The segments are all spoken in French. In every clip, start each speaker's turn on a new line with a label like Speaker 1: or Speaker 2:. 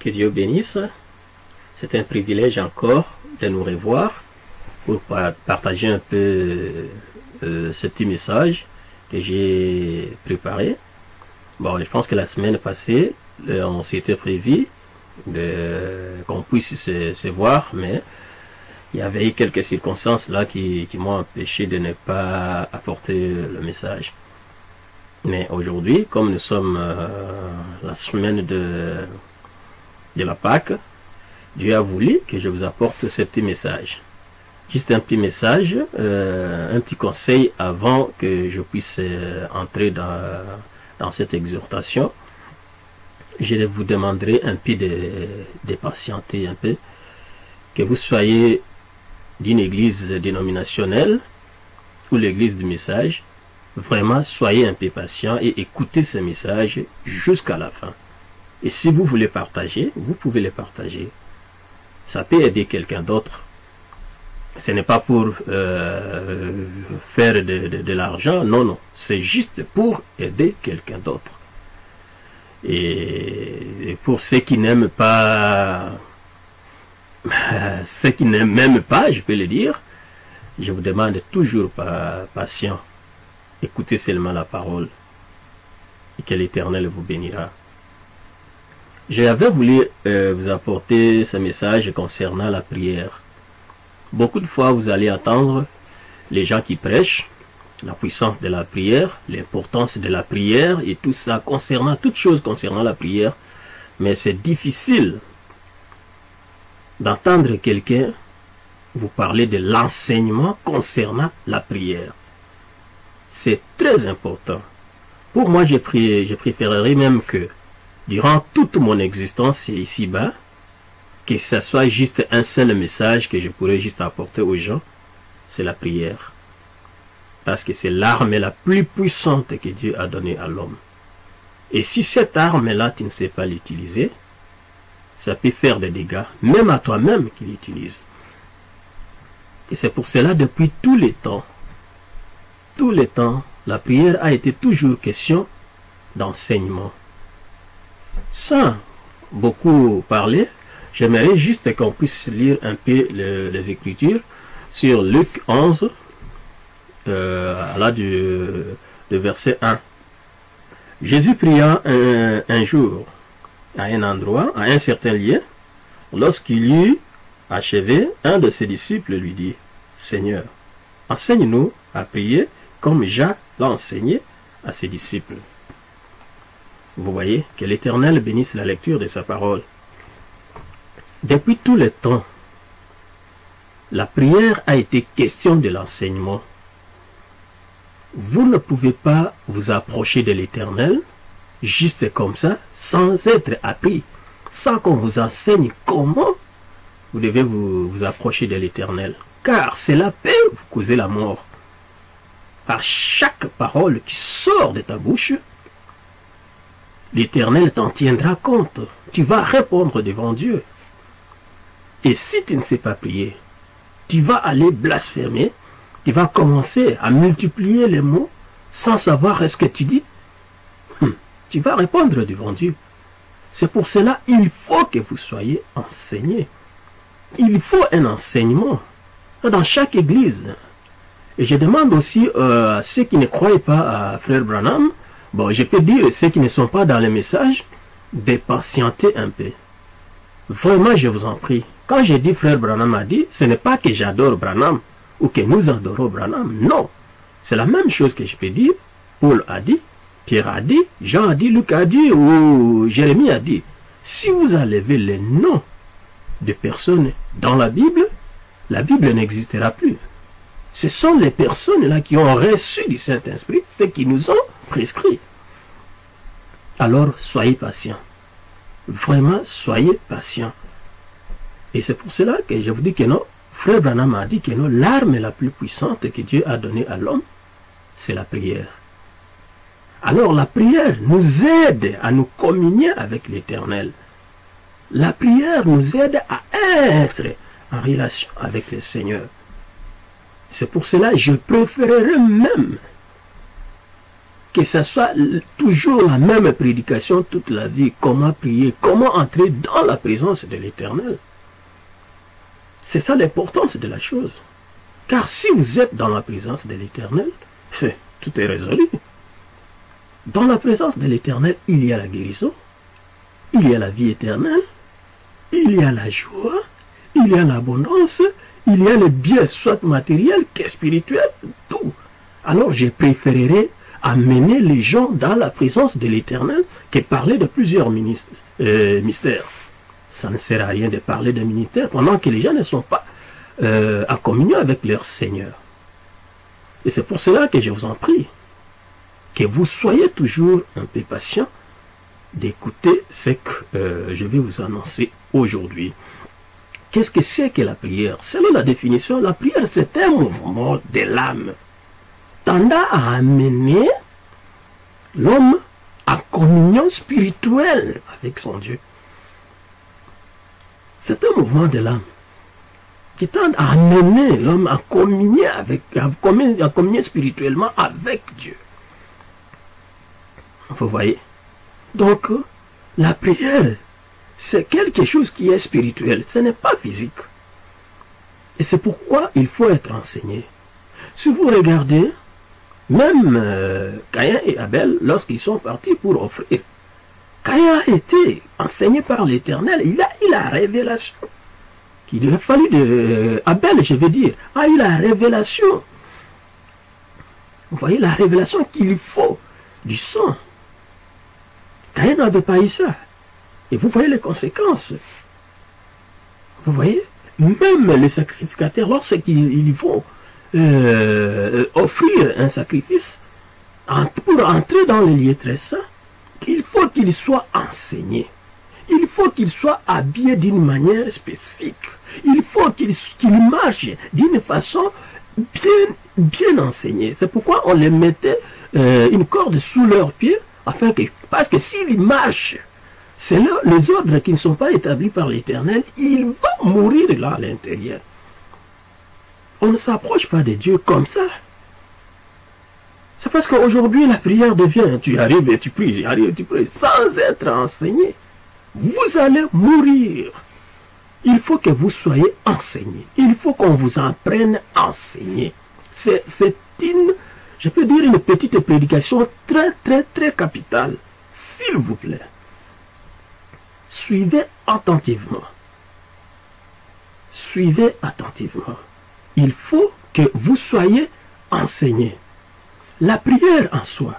Speaker 1: Que Dieu bénisse. C'est un privilège encore de nous revoir pour partager un peu ce petit message que j'ai préparé. Bon, je pense que la semaine passée, on s'était prévu qu'on puisse se voir, mais il y avait eu quelques circonstances là qui m'ont empêché de ne pas apporter le message. Mais aujourd'hui, comme nous sommes la semaine de la Pâque, Dieu a voulu que je vous apporte ce petit message. Juste un petit message, un petit conseil avant que je puisse entrer dans cette exhortation. Je vous demanderai un peu de patienter un peu, que vous soyez d'une église dénominationnelle ou l'église du message. Vraiment, soyez un peu patient et écoutez ce message jusqu'à la fin. Et si vous voulez partager, vous pouvez le partager. Ça peut aider quelqu'un d'autre. Ce n'est pas pour faire de l'argent, non, non. C'est juste pour aider quelqu'un d'autre. Et pour ceux qui n'aiment pas, je peux le dire, je vous demande toujours patient. Écoutez seulement la parole et que l'Éternel vous bénira. J'avais voulu vous apporter ce message concernant la prière. Beaucoup de fois, vous allez entendre les gens qui prêchent la puissance de la prière, l'importance de la prière et tout ça concernant, toutes choses concernant la prière. Mais c'est difficile d'entendre quelqu'un vous parler de l'enseignement concernant la prière. C'est très important. Pour moi, je préférerais même que durant toute mon existence ici-bas, que ce soit juste un seul message que je pourrais juste apporter aux gens, c'est la prière. Parce que c'est l'arme la plus puissante que Dieu a donnée à l'homme. Et si cette arme-là, tu ne sais pas l'utiliser, ça peut faire des dégâts, même à toi-même qui l'utilise. Et c'est pour cela, depuis tous les temps, la prière a été toujours question d'enseignement. Sans beaucoup parler, j'aimerais juste qu'on puisse lire un peu les Écritures sur Luc 11, là du verset 1. Jésus pria un jour à un endroit, à un certain lieu. Lorsqu'il eut achevé, un de ses disciples lui dit, « Seigneur, enseigne-nous à prier comme Jean l'a enseigné à ses disciples. » Vous voyez, que l'Éternel bénisse la lecture de sa parole. Depuis tout le temps, la prière a été question de l'enseignement. Vous ne pouvez pas vous approcher de l'Éternel juste comme ça, sans être appris, sans qu'on vous enseigne comment vous devez vous approcher de l'Éternel. Car cela peut vous causer la mort. Par chaque parole qui sort de ta bouche, l'Éternel t'en tiendra compte. Tu vas répondre devant Dieu. Et si tu ne sais pas prier, tu vas aller blasphémer, tu vas commencer à multiplier les mots sans savoir ce que tu dis. Tu vas répondre devant Dieu. C'est pour cela il faut que vous soyez enseignés. Il faut un enseignement dans chaque église. Et je demande aussi à ceux qui ne croient pas à Frère Branham, bon, je peux dire ceux qui ne sont pas dans les messages, de patienter un peu. Vraiment, je vous en prie. Quand je dis Frère Branham a dit, ce n'est pas que j'adore Branham ou que nous adorons Branham. Non. C'est la même chose que je peux dire. Paul a dit, Pierre a dit, Jean a dit, Luc a dit ou Jérémie a dit. Si vous enlevez les noms de personnes dans la Bible n'existera plus. Ce sont les personnes là qui ont reçu du Saint-Esprit, ceux qui nous ont prescrit. Alors, soyez patients. Vraiment, soyez patients. Et c'est pour cela que je vous dis que non, Frère Branham a dit que non, l'arme la plus puissante que Dieu a donnée à l'homme, c'est la prière. Alors la prière nous aide à nous communier avec l'Éternel. La prière nous aide à être en relation avec le Seigneur. C'est pour cela que je préférerais même que ce soit toujours la même prédication toute la vie, comment prier, comment entrer dans la présence de l'Éternel. C'est ça l'importance de la chose. Car si vous êtes dans la présence de l'Éternel, tout est résolu. Dans la présence de l'Éternel, il y a la guérison, il y a la vie éternelle, il y a la joie, il y a l'abondance, il y a le bien, soit matériel que spirituel, tout. Alors je préférerais amener les gens dans la présence de l'Éternel que parler de plusieurs mystères. Ça ne sert à rien de parler de ministères pendant que les gens ne sont pas en communion avec leur Seigneur. Et c'est pour cela que je vous en prie, que vous soyez toujours un peu patient d'écouter ce que je vais vous annoncer aujourd'hui. Qu'est-ce que c'est que la prière? Selon la définition, la prière c'est un mouvement de l'âme tendant à amener l'homme en communion spirituelle avec son Dieu. C'est un mouvement de l'âme qui tend à amener l'homme à communier spirituellement avec Dieu. Vous voyez? Donc, la prière, c'est quelque chose qui est spirituel, ce n'est pas physique. Et c'est pourquoi il faut être enseigné. Si vous regardez, même Caïn et Abel, lorsqu'ils sont partis pour offrir, Caïn a été enseigné par l'Éternel, il a eu la révélation. Il a fallu Abel, je veux dire, a eu la révélation. Vous voyez la révélation qu'il faut du sang. Caïn n'avait pas eu ça. Et vous voyez les conséquences. Vous voyez, même les sacrificateurs, lorsqu'ils vont offrir un sacrifice, pour entrer dans les lieux très saints, il faut qu'ils soient enseignés. Il faut qu'ils soient habillés d'une manière spécifique. Il faut qu'ils marchent d'une façon bien enseignée. C'est pourquoi on les mettait une corde sous leurs pieds, parce que s'ils marchent, c'est là les ordres qui ne sont pas établis par l'Éternel, ils vont mourir là à l'intérieur. On ne s'approche pas de Dieu comme ça. C'est parce qu'aujourd'hui la prière devient, tu arrives et tu pries, sans être enseigné. Vous allez mourir. Il faut que vous soyez enseignés. Il faut qu'on vous apprenne à enseigner. C'est une, je peux dire, une petite prédication très capitale. S'il vous plaît, suivez attentivement. Suivez attentivement. Il faut que vous soyez enseignés. La prière en soi,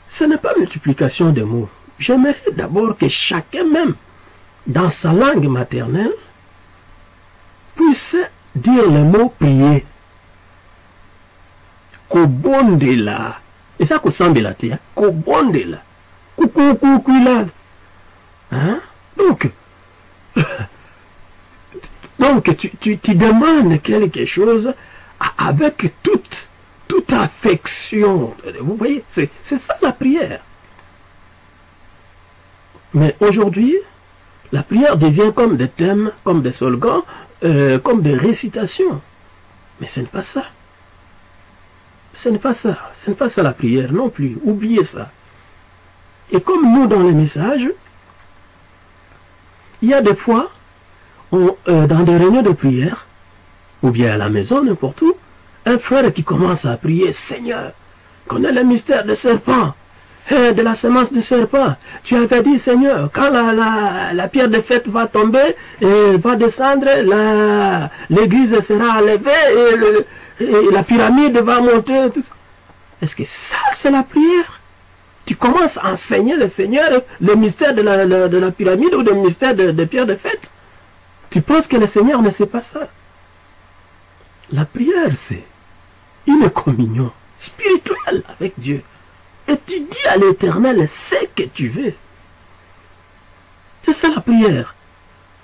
Speaker 1: ce n'est pas multiplication de mots. J'aimerais d'abord que chacun même, dans sa langue maternelle, puisse dire le mot prier. Kobondela. Et ça, kosambela te, kobondela. Kukukukuila. Hein? Donc tu demandes quelque chose avec toute affection. Vous voyez, c'est ça la prière. Mais aujourd'hui, la prière devient comme des thèmes, comme des slogans, comme des récitations. Mais ce n'est pas ça. Ce n'est pas ça. Ce n'est pas ça la prière non plus. Oubliez ça. Et comme nous dans les messages, il y a des fois, dans des réunions de prière, ou bien à la maison, n'importe où, un frère qui commence à prier, Seigneur, connais le mystère des serpents, de la semence du serpent. Tu avais dit, Seigneur, quand la pierre de fête va tomber, et va descendre, l'église sera enlevée, et la pyramide va monter. Est-ce que ça, c'est la prière? Tu commences à enseigner le Seigneur le mystère de la pyramide ou le mystère de pierre de fête? Tu penses que le Seigneur ne sait pas ça? La prière, c'est une communion spirituelle avec Dieu. Et tu dis à l'Éternel ce que tu veux. C'est ça la prière.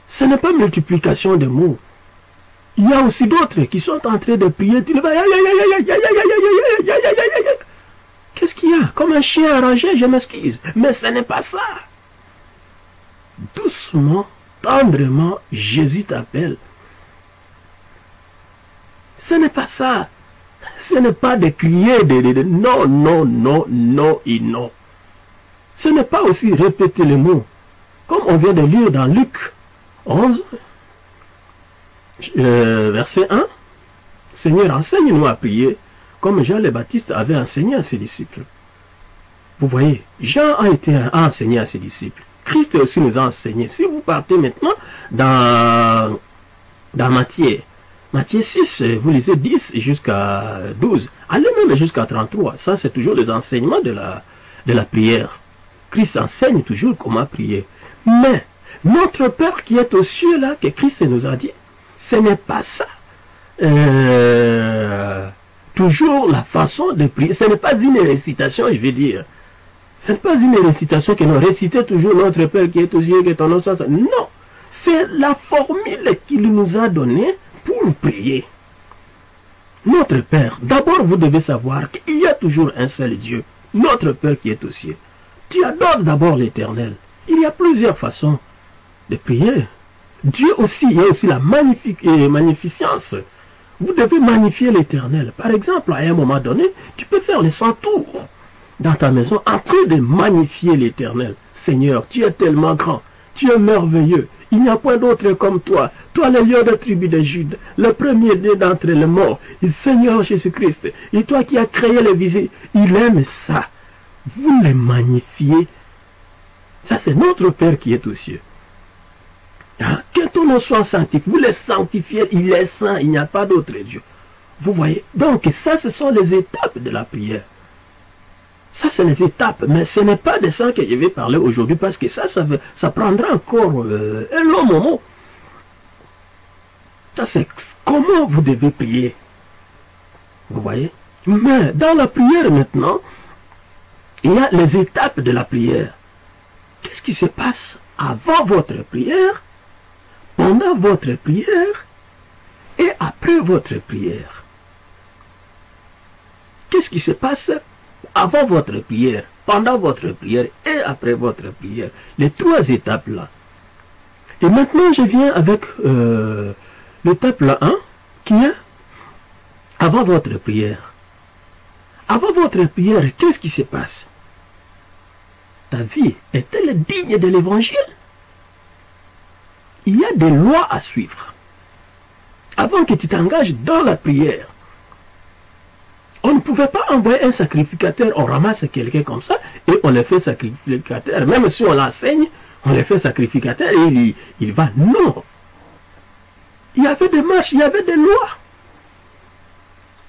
Speaker 1: Ce n'est pas multiplication de mots. Il y a aussi d'autres qui sont en train de prier. Qu'est-ce qu'il y a? Comme un chien arrangé, je m'excuse. Mais ce n'est pas ça. Doucement, tendrement, Jésus t'appelle. Ce n'est pas ça. Ce n'est pas de crier, non, non, non, non et non. Ce n'est pas aussi répéter les mots. Comme on vient de lire dans Luc 11, verset 1, Seigneur, enseigne-nous à prier, comme Jean le Baptiste avait enseigné à ses disciples. Vous voyez, Jean a enseigné à ses disciples. Christ aussi nous a enseigné. Si vous partez maintenant dans Matthieu 6, vous lisez 10 jusqu'à 12. Allez même jusqu'à 33. Ça, c'est toujours les enseignements de la prière. Christ enseigne toujours comment prier. Mais, notre Père qui est aux cieux, là, que Christ nous a dit, ce n'est pas ça. Toujours la façon de prier. Ce n'est pas une récitation, je veux dire. Ce n'est pas une récitation que nous récitons toujours notre Père qui est aux cieux, qui est en nos sens. Non. C'est la formule qu'il nous a donnée pour prier. Notre Père, d'abord vous devez savoir qu'il y a toujours un seul Dieu, notre Père qui est aux cieux. Tu adores d'abord l'Éternel. Il y a plusieurs façons de prier. Dieu aussi, il y a aussi la magnificence. Vous devez magnifier l'Éternel. Par exemple, à un moment donné, tu peux faire les 100 tours dans ta maison en train de magnifier l'Éternel. Seigneur, tu es tellement grand, tu es merveilleux. Il n'y a point d'autre comme toi. Toi, le lion de la tribu de Jude, le premier-né d'entre les morts, le Seigneur Jésus-Christ. Et toi qui as créé les visites, il aime ça. Vous les magnifiez. Ça, c'est notre Père qui est aux cieux. Hein? Que ton nom soit sanctifié. Vous les sanctifiez, il est saint, il n'y a pas d'autre Dieu. Vous voyez? Donc, ça, ce sont les étapes de la prière. Ça, c'est les étapes, mais ce n'est pas de ça que je vais parler aujourd'hui, parce que ça prendra encore un long moment. Ça, c'est comment vous devez prier. Vous voyez? Mais dans la prière maintenant, il y a les étapes de la prière. Qu'est-ce qui se passe avant votre prière, pendant votre prière et après votre prière? Qu'est-ce qui se passe avant votre prière, pendant votre prière et après votre prière? Les trois étapes-là. Et maintenant, je viens avec l'étape 1, qui est avant votre prière. Avant votre prière, qu'est-ce qui se passe? Ta vie est-elle digne de l'évangile? Il y a des lois à suivre. Avant que tu t'engages dans la prière, on ne pouvait pas envoyer un sacrificateur, on ramasse quelqu'un comme ça et on le fait sacrificateur. Même si on l'enseigne, on le fait sacrificateur et il va. Non. Il y avait des marches, il y avait des lois.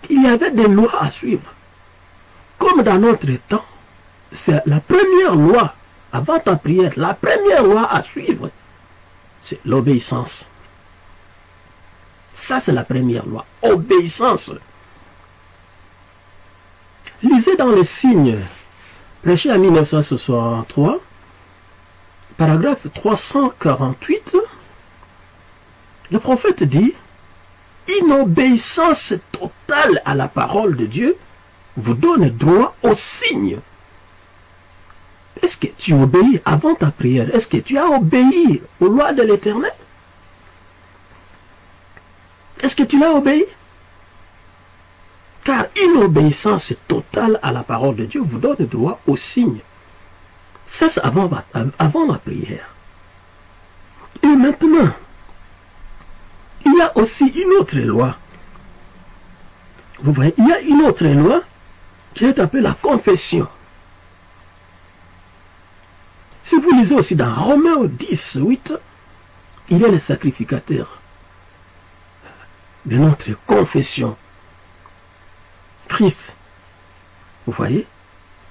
Speaker 1: Il y avait des lois à suivre. Comme dans notre temps, c'est la première loi, avant ta prière, la première loi à suivre, c'est l'obéissance. Ça, c'est la première loi. Obéissance. Lisez dans les signes, prêché en 1963, paragraphe 348, le prophète dit, une obéissance totale à la parole de Dieu vous donne droit au signe. Est-ce que tu obéis avant ta prière? Est-ce que tu as obéi aux lois de l'Éternel? Est-ce que tu l'as obéi? Car une obéissance totale à la parole de Dieu vous donne droit au signe. Ça, c'est avant la prière. Et maintenant, il y a aussi une autre loi. Vous voyez, il y a une autre loi qui est appelée la confession. Si vous lisez aussi dans Romains 10, 8, il y a le sacrificateur de notre confession. Christ. Vous voyez?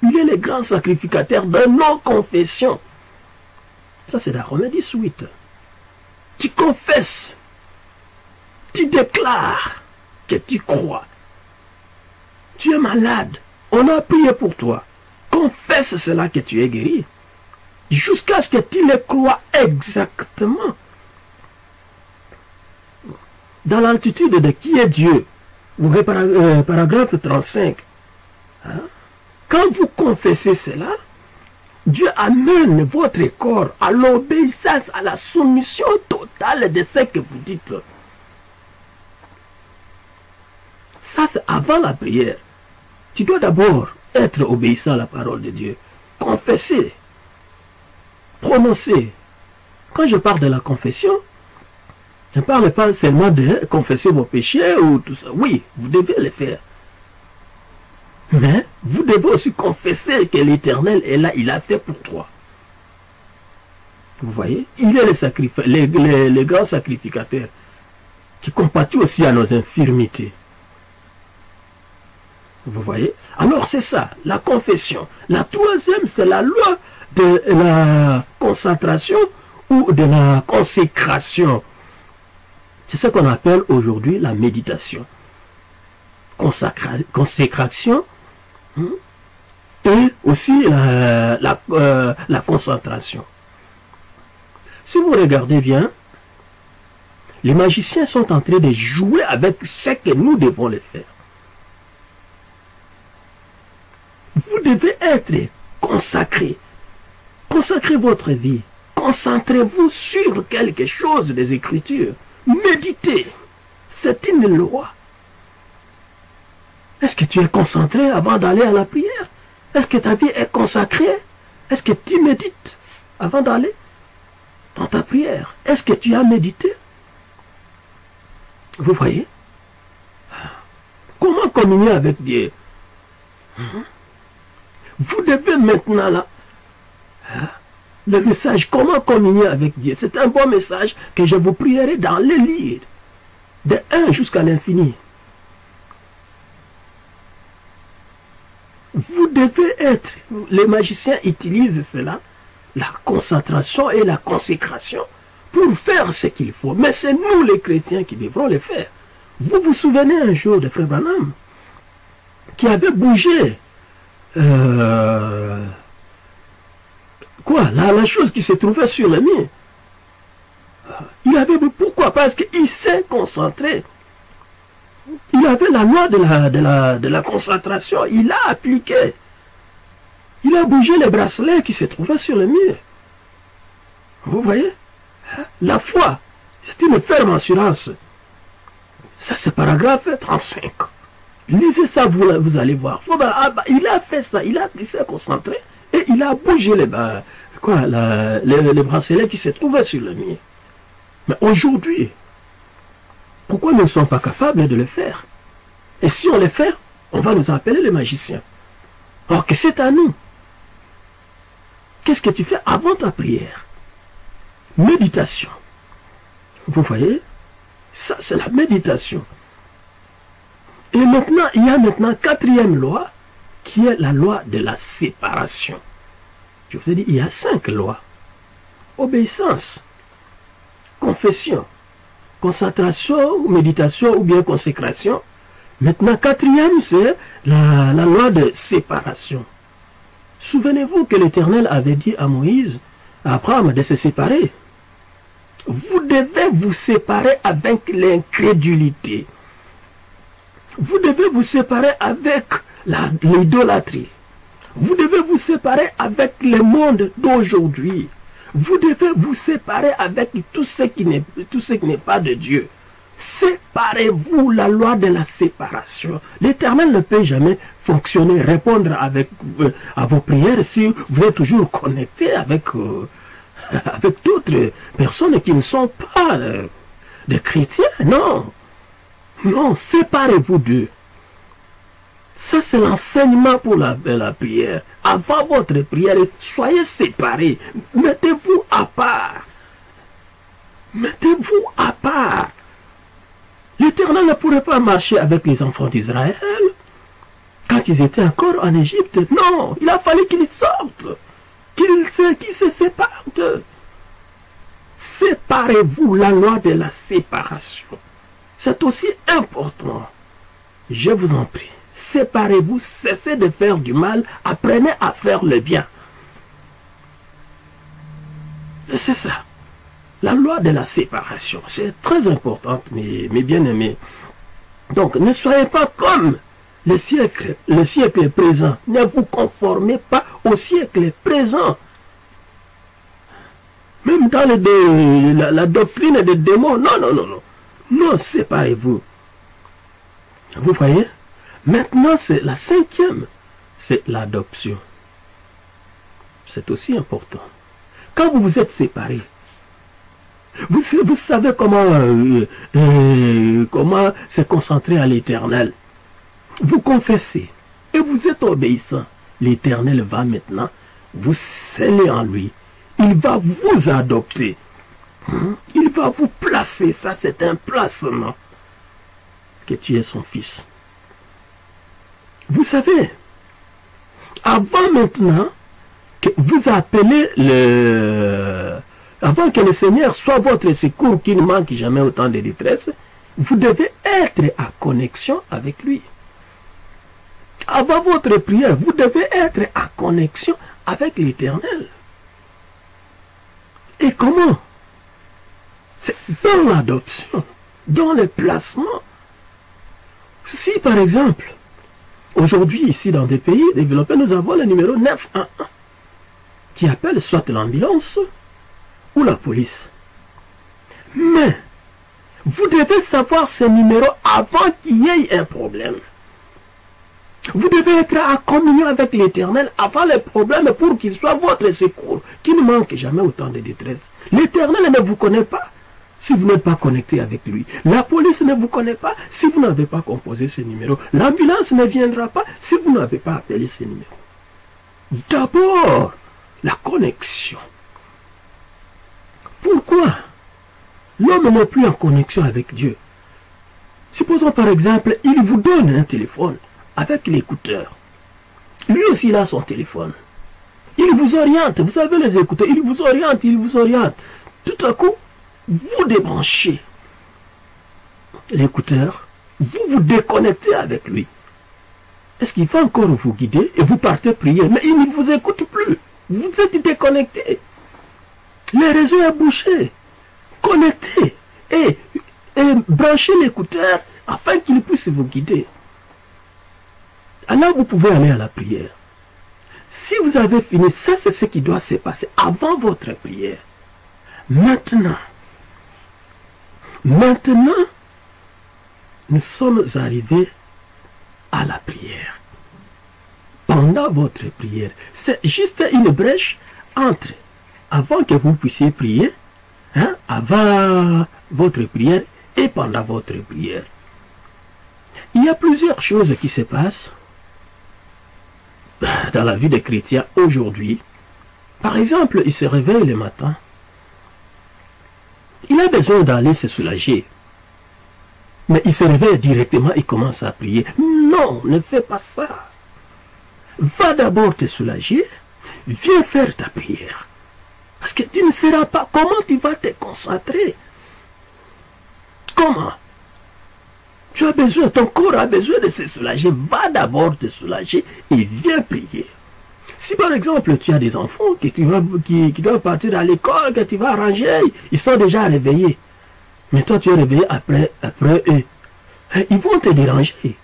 Speaker 1: Il est le grand sacrificateur de nos confessions. Ça, c'est dans Romains 10, 8. Tu confesses. Tu déclares que tu crois. Tu es malade. On a prié pour toi. Confesse cela que tu es guéri. Jusqu'à ce que tu le crois exactement. Dans l'altitude de qui est Dieu. Vous voyez paragraphe 35. Hein? Quand vous confessez cela, Dieu amène votre corps à l'obéissance, à la soumission totale de ce que vous dites. Ça, c'est avant la prière. Tu dois d'abord être obéissant à la parole de Dieu. Confesser. Prononcer. Quand je parle de la confession, je ne parle pas seulement de confesser vos péchés ou tout ça. Oui, vous devez le faire. Mais vous devez aussi confesser que l'Éternel est là, il a fait pour toi. Vous voyez, il est le grand sacrificateur qui compatit aussi à nos infirmités. Vous voyez? Alors c'est ça, la confession. La troisième, c'est la loi de la concentration ou de la consécration. C'est ce qu'on appelle aujourd'hui la méditation. Consécration et aussi la concentration. Si vous regardez bien, les magiciens sont en train de jouer avec ce que nous devons le faire. Vous devez être consacré. Consacrez votre vie. Concentrez-vous sur quelque chose des Écritures. Méditez. C'est une loi. Est-ce que tu es concentré avant d'aller à la prière? Est-ce que ta vie est consacrée? Est-ce que tu médites avant d'aller dans ta prière? Est-ce que tu as médité? Vous voyez? Comment communier avec Dieu? Vous devez maintenant là, le message, comment communier avec Dieu? C'est un bon message que je vous prierai dans les lire, de 1 jusqu'à l'infini. Vous devez être, les magiciens utilisent cela, la concentration et la consécration, pour faire ce qu'il faut. Mais c'est nous les chrétiens qui devrons le faire. Vous vous souvenez un jour de Frère Branham, qui avait bougé la chose qui se trouvait sur le mur. Il avait, pourquoi? Parce qu'il s'est concentré. Il avait la loi de la concentration. Il a appliqué. Il a bougé les bracelets qui se trouvaient sur le mur. Vous voyez? La foi, c'est une ferme assurance. Ça, c'est paragraphe 35. Lisez ça, vous allez voir. Il a fait ça, il s'est concentré et il a bougé les bracelets qui se trouvaient sur le mur. Mais aujourd'hui, pourquoi nous ne sommes pas capables de le faire? Et si on le fait, on va nous appeler les magiciens. Or que c'est à nous. Qu'est-ce que tu fais avant ta prière? Méditation. Vous voyez? Ça, c'est la méditation. Et maintenant, il y a maintenant quatrième loi, qui est la loi de la séparation. Je vous ai dit, il y a 5 lois. Obéissance, confession, concentration, méditation ou bien consécration. Maintenant, quatrième, c'est la loi de séparation. Souvenez-vous que l'Éternel avait dit à Moïse, à Abraham, de se séparer. Vous devez vous séparer avec l'incrédulité. Vous devez vous séparer avec l'idolâtrie. Vous devez vous séparer avec le monde d'aujourd'hui. Vous devez vous séparer avec tout ce qui n'est pas de Dieu. Séparez-vous, la loi de la séparation. L'Éternel ne peut jamais fonctionner, répondre à vos prières si vous êtes toujours connecté avec d'autres personnes qui ne sont pas des chrétiens. Non. Non, séparez-vous d'eux. Ça, c'est l'enseignement pour la prière. Avant votre prière, soyez séparés. Mettez-vous à part. Mettez-vous à part. L'Éternel ne pourrait pas marcher avec les enfants d'Israël quand ils étaient encore en Égypte. Non, il a fallu qu'ils sortent, qu'ils se séparent d'eux. Séparez-vous, la loi de la séparation. C'est aussi important. Je vous en prie. Séparez-vous, cessez de faire du mal, apprenez à faire le bien. C'est ça. La loi de la séparation, c'est très importante, mes bien-aimés. Donc, ne soyez pas comme le siècle présent. Ne vous conformez pas au siècle présent. Même dans la doctrine des démons, non. Non, séparez-vous. Vous voyez? Maintenant, c'est la cinquième, c'est l'adoption. C'est aussi important. Quand vous vous êtes séparés, vous savez comment se concentrer à l'Éternel. Vous confessez et vous êtes obéissant. L'Éternel va maintenant vous sceller en lui. Il va vous adopter. Il va vous placer. Ça, c'est un placement. Que tu es son fils. Vous savez, avant maintenant que vous appelez avant que le Seigneur soit votre secours, qui ne manque jamais autant de détresse, vous devez être en connexion avec lui. Avant votre prière, vous devez être en connexion avec l'Éternel. Et comment? C'est dans l'adoption, dans le placement. Si par exemple, aujourd'hui ici dans des pays développés, nous avons le numéro 911 qui appelle soit l'ambulance ou la police. Mais vous devez savoir ce numéro avant qu'il y ait un problème. Vous devez être en communion avec l'Éternel avant le problème pour qu'il soit votre secours, qui ne manque jamais autant de détresse. L'Éternel ne vous connaît pas si vous n'êtes pas connecté avec lui. La police ne vous connaît pas si vous n'avez pas composé ce numéro. L'ambulance ne viendra pas si vous n'avez pas appelé ce numéro. D'abord, la connexion. Pourquoi l'homme n'est plus en connexion avec Dieu? Supposons par exemple, il vous donne un téléphone avec l'écouteur. Lui aussi, il a son téléphone. Il vous oriente. Vous savez les écouteurs. Il vous oriente, il vous oriente. Tout à coup, vous débranchez l'écouteur. Vous vous déconnectez avec lui. Est-ce qu'il va encore vous guider et vous partez prier? Mais il ne vous écoute plus. Vous êtes déconnecté. Le réseau est bouché. Connectez et branchez l'écouteur afin qu'il puisse vous guider. Alors vous pouvez aller à la prière. Si vous avez fini, ça c'est ce qui doit se passer avant votre prière. Maintenant, nous sommes arrivés à la prière. Pendant votre prière, c'est juste une brèche entre, avant que vous puissiez prier, avant votre prière et pendant votre prière. Il y a plusieurs choses qui se passent dans la vie des chrétiens aujourd'hui. Par exemple, il se réveille le matin. Il a besoin d'aller se soulager. Mais il se réveille directement et commence à prier. Non, ne fais pas ça. Va d'abord te soulager. Viens faire ta prière. Parce que tu ne sauras pas comment tu vas te concentrer. Comment? Tu as besoin, ton corps a besoin de se soulager. Va d'abord te soulager et viens prier. Si par exemple tu as des enfants qui doivent partir à l'école, que tu vas arranger, ils sont déjà réveillés. Mais toi tu es réveillé après eux. Ils vont te déranger.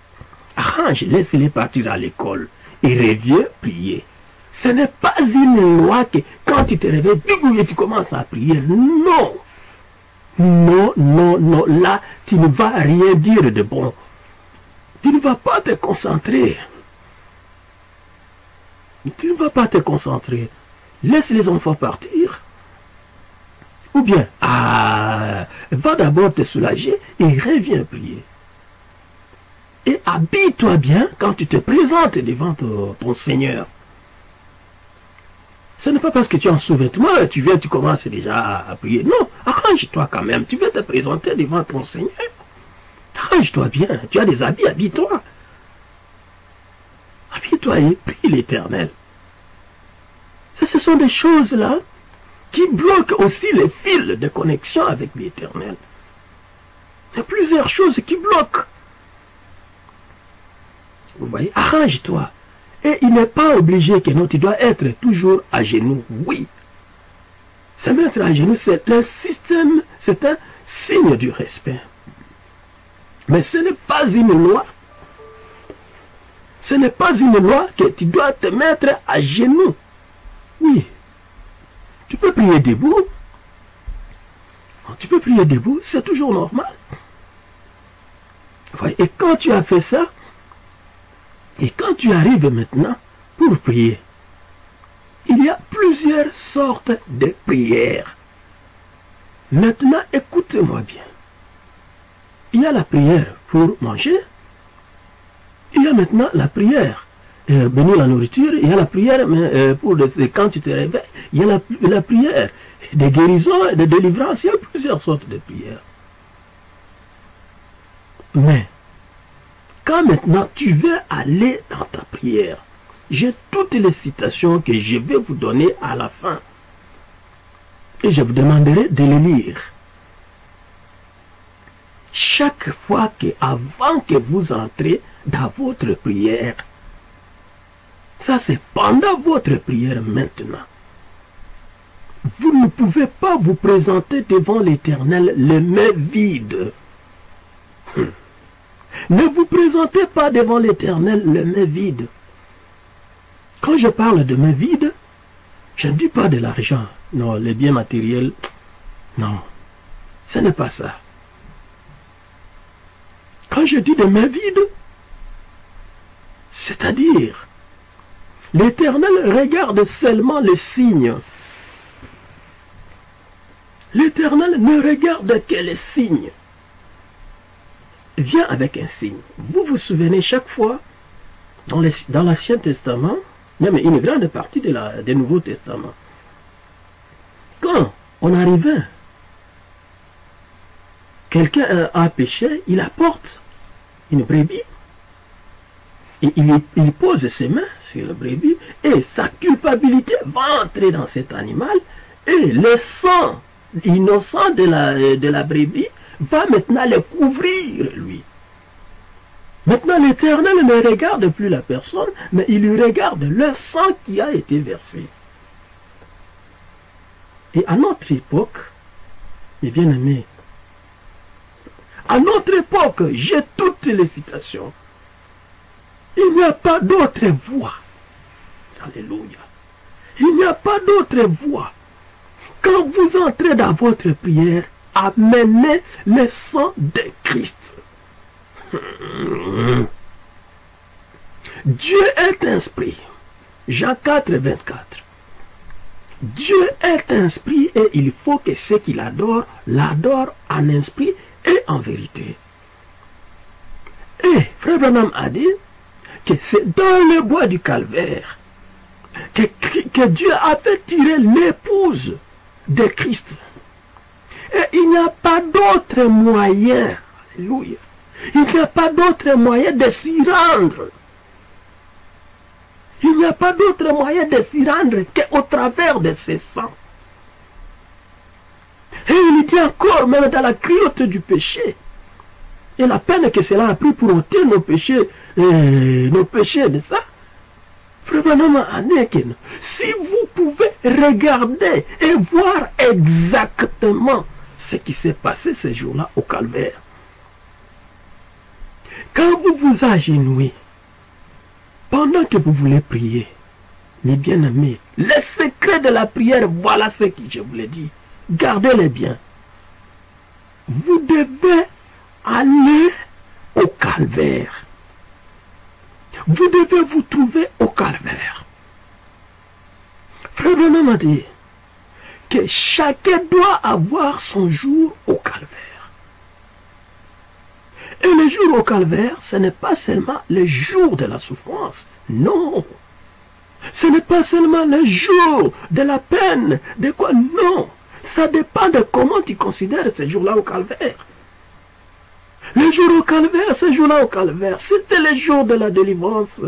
Speaker 1: Arrange, laisse-les partir à l'école et reviens prier. Ce n'est pas une loi que quand tu te réveilles, tu commences à prier. Non. Non, non, non. Là, tu ne vas rien dire de bon. Tu ne vas pas te concentrer. Tu ne vas pas te concentrer. Laisse les enfants partir. Ou bien, va d'abord te soulager et reviens prier. Et habille-toi bien quand tu te présentes devant ton Seigneur. Ce n'est pas parce que tu es en sous-vêtements, tu viens, tu commences déjà à prier. Non, arrange-toi quand même. Tu veux te présenter devant ton Seigneur. Arrange-toi bien. Tu as des habits, habille-toi. Habille-toi et prie l'Éternel. Ce sont des choses-là qui bloquent aussi les fils de connexion avec l'Éternel. Il y a plusieurs choses qui bloquent. Vous voyez, arrange-toi. Et il n'est pas obligé que non, tu dois être toujours à genoux. Oui. Se mettre à genoux, c'est un système, c'est un signe du respect. Mais ce n'est pas une loi. Ce n'est pas une loi que tu dois te mettre à genoux. Oui. Tu peux prier debout. Tu peux prier debout, c'est toujours normal. Vous voyez? Et quand tu as fait ça, et quand tu arrives maintenant pour prier, il y a plusieurs sortes de prières. Maintenant, écoutez-moi bien. Il y a la prière pour manger. Il y a maintenant la prière bénir la nourriture. Il y a la prière pour quand tu te réveilles. Il y a la prière de guérison et de délivrance. Il y a plusieurs sortes de prières. Mais, quand maintenant tu veux aller dans ta prière, j'ai toutes les citations que je vais vous donner à la fin. Et je vous demanderai de les lire. Chaque fois avant que vous entrez dans votre prière, ça c'est pendant votre prière maintenant. Vous ne pouvez pas vous présenter devant l'Éternel les mains vides. Ne vous présentez pas devant l'Éternel les mains vides. Quand je parle de mains vides, je ne dis pas de l'argent. Non, les biens matériels, non. Ce n'est pas ça. Quand je dis de mains vides, c'est-à-dire, l'Éternel regarde seulement les signes. L'Éternel ne regarde que les signes. Viens avec un signe. Vous vous souvenez chaque fois, dans l'Ancien Testament, même une grande partie du Nouveau Testament, quand on arrivait, quelqu'un a péché, il apporte une brebis, et il pose ses mains sur la brebis, et sa culpabilité va entrer dans cet animal, et le sang innocent de la brebis va maintenant le couvrir, lui. Maintenant, l'Éternel ne regarde plus la personne, mais il lui regarde le sang qui a été versé. Et à notre époque, mes bien-aimés, à notre époque, j'ai toutes les citations. Il n'y a pas d'autre voie. Alléluia. Il n'y a pas d'autre voie. Quand vous entrez dans votre prière, amenez le sang de Christ. Dieu est un esprit. Jean 4, 24. Dieu est un esprit et il faut que ceux qui l'adorent, l'adorent en esprit et en vérité. Et Frère Branham a dit que c'est dans le bois du calvaire que Dieu a fait tirer l'épouse de Christ. Et il n'y a pas d'autre moyen, alléluia, il n'y a pas d'autre moyen de s'y rendre. Il n'y a pas d'autre moyen de s'y rendre qu'au travers de ce sang. Et il dit encore, même dans la cruauté du péché, et la peine que cela a pris pour ôter nos péchés de ça, Frère Branham a dit que si vous pouvez regarder et voir exactement ce qui s'est passé ce jour-là au calvaire, quand vous vous agenouillez, pendant que vous voulez prier, mes bien-aimés, le secret de la prière, voilà ce que je vous l'ai dit. Gardez-les bien. Vous devez aller au calvaire. Vous devez vous trouver au calvaire. Frère Branham a dit que chacun doit avoir son jour au calvaire. Et le jour au calvaire, ce n'est pas seulement le jour de la souffrance. Non. Ce n'est pas seulement le jour de la peine. De quoi? Non. Ça dépend de comment tu considères ce jour-là au calvaire. Le jour au calvaire, ce jour-là au calvaire, c'était le jour de la délivrance.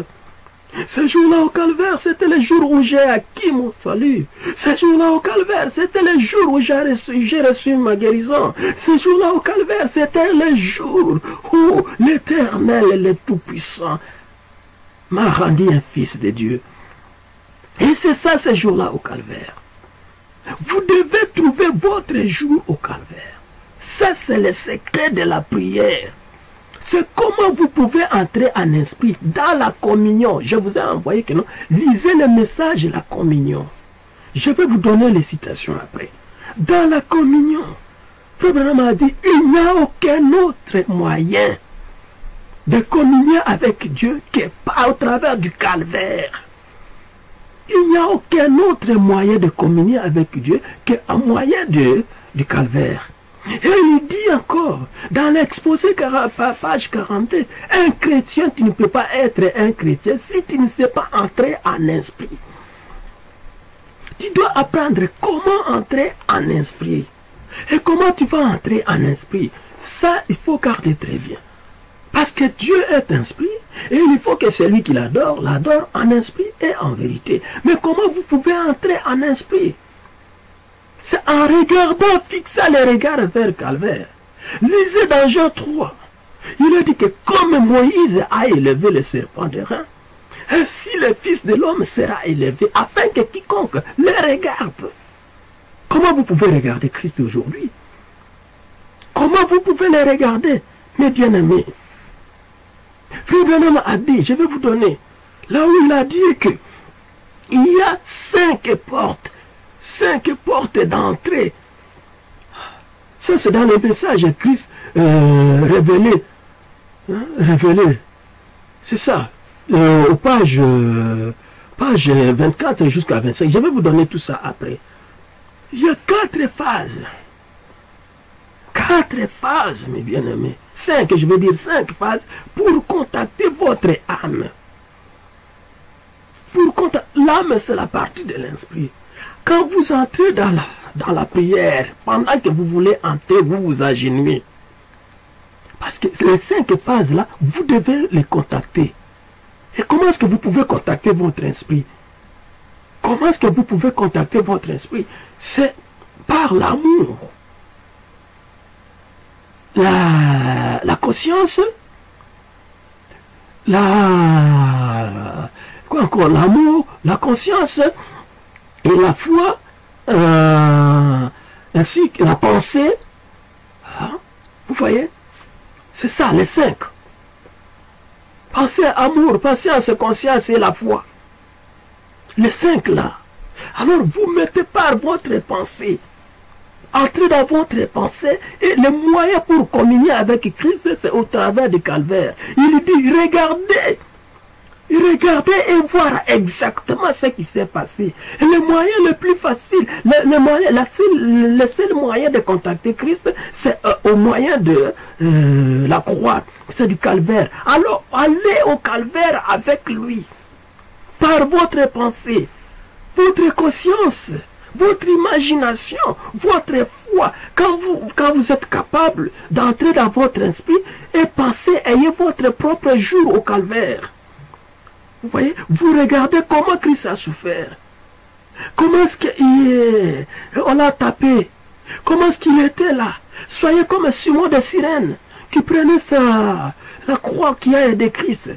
Speaker 1: Ce jour-là au calvaire, c'était le jour où j'ai acquis mon salut. Ce jour-là au calvaire, c'était le jour où j'ai reçu ma guérison. Ce jour-là au calvaire, c'était le jour où l'Éternel, le Tout-Puissant, m'a rendu un fils de Dieu. Et c'est ça, ce jour-là au calvaire. Vous devez trouver votre jour au calvaire. Ça, c'est le secret de la prière. C'est comment vous pouvez entrer en esprit dans la communion. Je vous ai envoyé que non. Lisez le message de la communion. Je vais vous donner les citations après. Dans la communion, Frère Branham a dit, il n'y a aucun autre moyen de communier avec Dieu qui pas au travers du calvaire. Il n'y a aucun autre moyen de communier avec Dieu qu'un moyen du calvaire. Et il dit encore, dans l'exposé page 42, un chrétien, tu ne peux pas être un chrétien si tu ne sais pas entrer en esprit. Tu dois apprendre comment entrer en esprit. Et comment tu vas entrer en esprit? Ça, il faut garder très bien. Parce que Dieu est esprit, et il faut que celui qui l'adore en esprit et en vérité. Mais comment vous pouvez entrer en esprit? C'est en regardant, fixant les regards vers le calvaire. Lisez dans Jean 3. Il a dit que comme Moïse a élevé le serpent de rein, ainsi le Fils de l'homme sera élevé, afin que quiconque le regarde. Comment vous pouvez regarder Christ aujourd'hui? Comment vous pouvez le regarder, mes bien-aimés? Frère Branham a dit, je vais vous donner, là où il a dit que il y a 5 portes d'entrée. Ça, c'est dans le message Christ révélé. Hein, révélé. C'est ça. Aux page 24 jusqu'à 25. Je vais vous donner tout ça après. Il y a 4 phases. 4 phases, mes bien-aimés. 5, je veux dire 5 phases pour contacter votre âme. L'âme, c'est la partie de l'esprit. Quand vous entrez dans la prière, pendant que vous voulez entrer, vous vous agenouillez. Parce que les 5 phases-là, vous devez les contacter. Et comment est-ce que vous pouvez contacter votre esprit? Comment est-ce que vous pouvez contacter votre esprit? C'est par l'amour. La conscience, quoi encore, l'amour, la conscience et la foi, ainsi que la pensée. Hein? Vous voyez? C'est ça, les 5. Pensée, amour, patience, conscience et la foi. Les 5 là. Alors vous mettez par votre pensée. Entrez dans votre pensée et le moyen pour communier avec Christ, c'est au travers du calvaire. Il dit, regardez et voir exactement ce qui s'est passé. Et le moyen le plus facile, le seul moyen de contacter Christ, c'est au moyen de la croix, c'est du calvaire. Alors, allez au calvaire avec lui, par votre pensée, votre conscience, votre imagination, votre foi. Quand vous êtes capable d'entrer dans votre esprit et penser, ayez votre propre jour au calvaire. Vous voyez, vous regardez comment Christ a souffert. Comment est-ce qu'on l'a tapé. Comment est-ce qu'il était là. Soyez comme Simon de Cyrène qui prenait la croix qui a aidé Christ.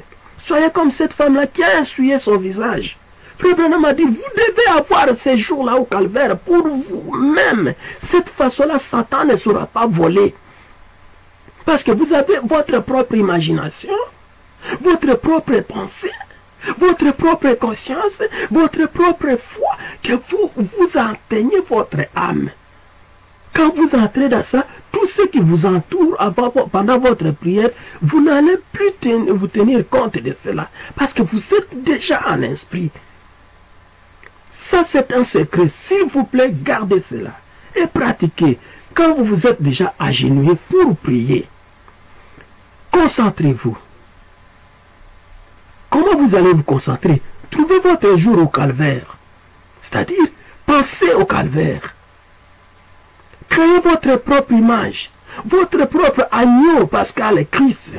Speaker 1: Soyez comme cette femme-là qui a essuyé son visage. Frère Branham a dit, vous devez avoir ces jours-là au calvaire pour vous-même. Cette façon-là, Satan ne sera pas volé. Parce que vous avez votre propre imagination, votre propre pensée, votre propre conscience, votre propre foi, que vous atteignez votre âme. Quand vous entrez dans ça, tout ce qui vous entoure pendant votre prière, vous n'allez plus vous tenir compte de cela. Parce que vous êtes déjà en esprit. Ça, c'est un secret. S'il vous plaît, gardez cela. Et pratiquez. Quand vous vous êtes déjà agenouillé pour prier, concentrez-vous. Comment vous allez vous concentrer? Trouvez votre jour au calvaire. C'est-à-dire, pensez au calvaire. Créez votre propre image. Votre propre agneau pascal Christ.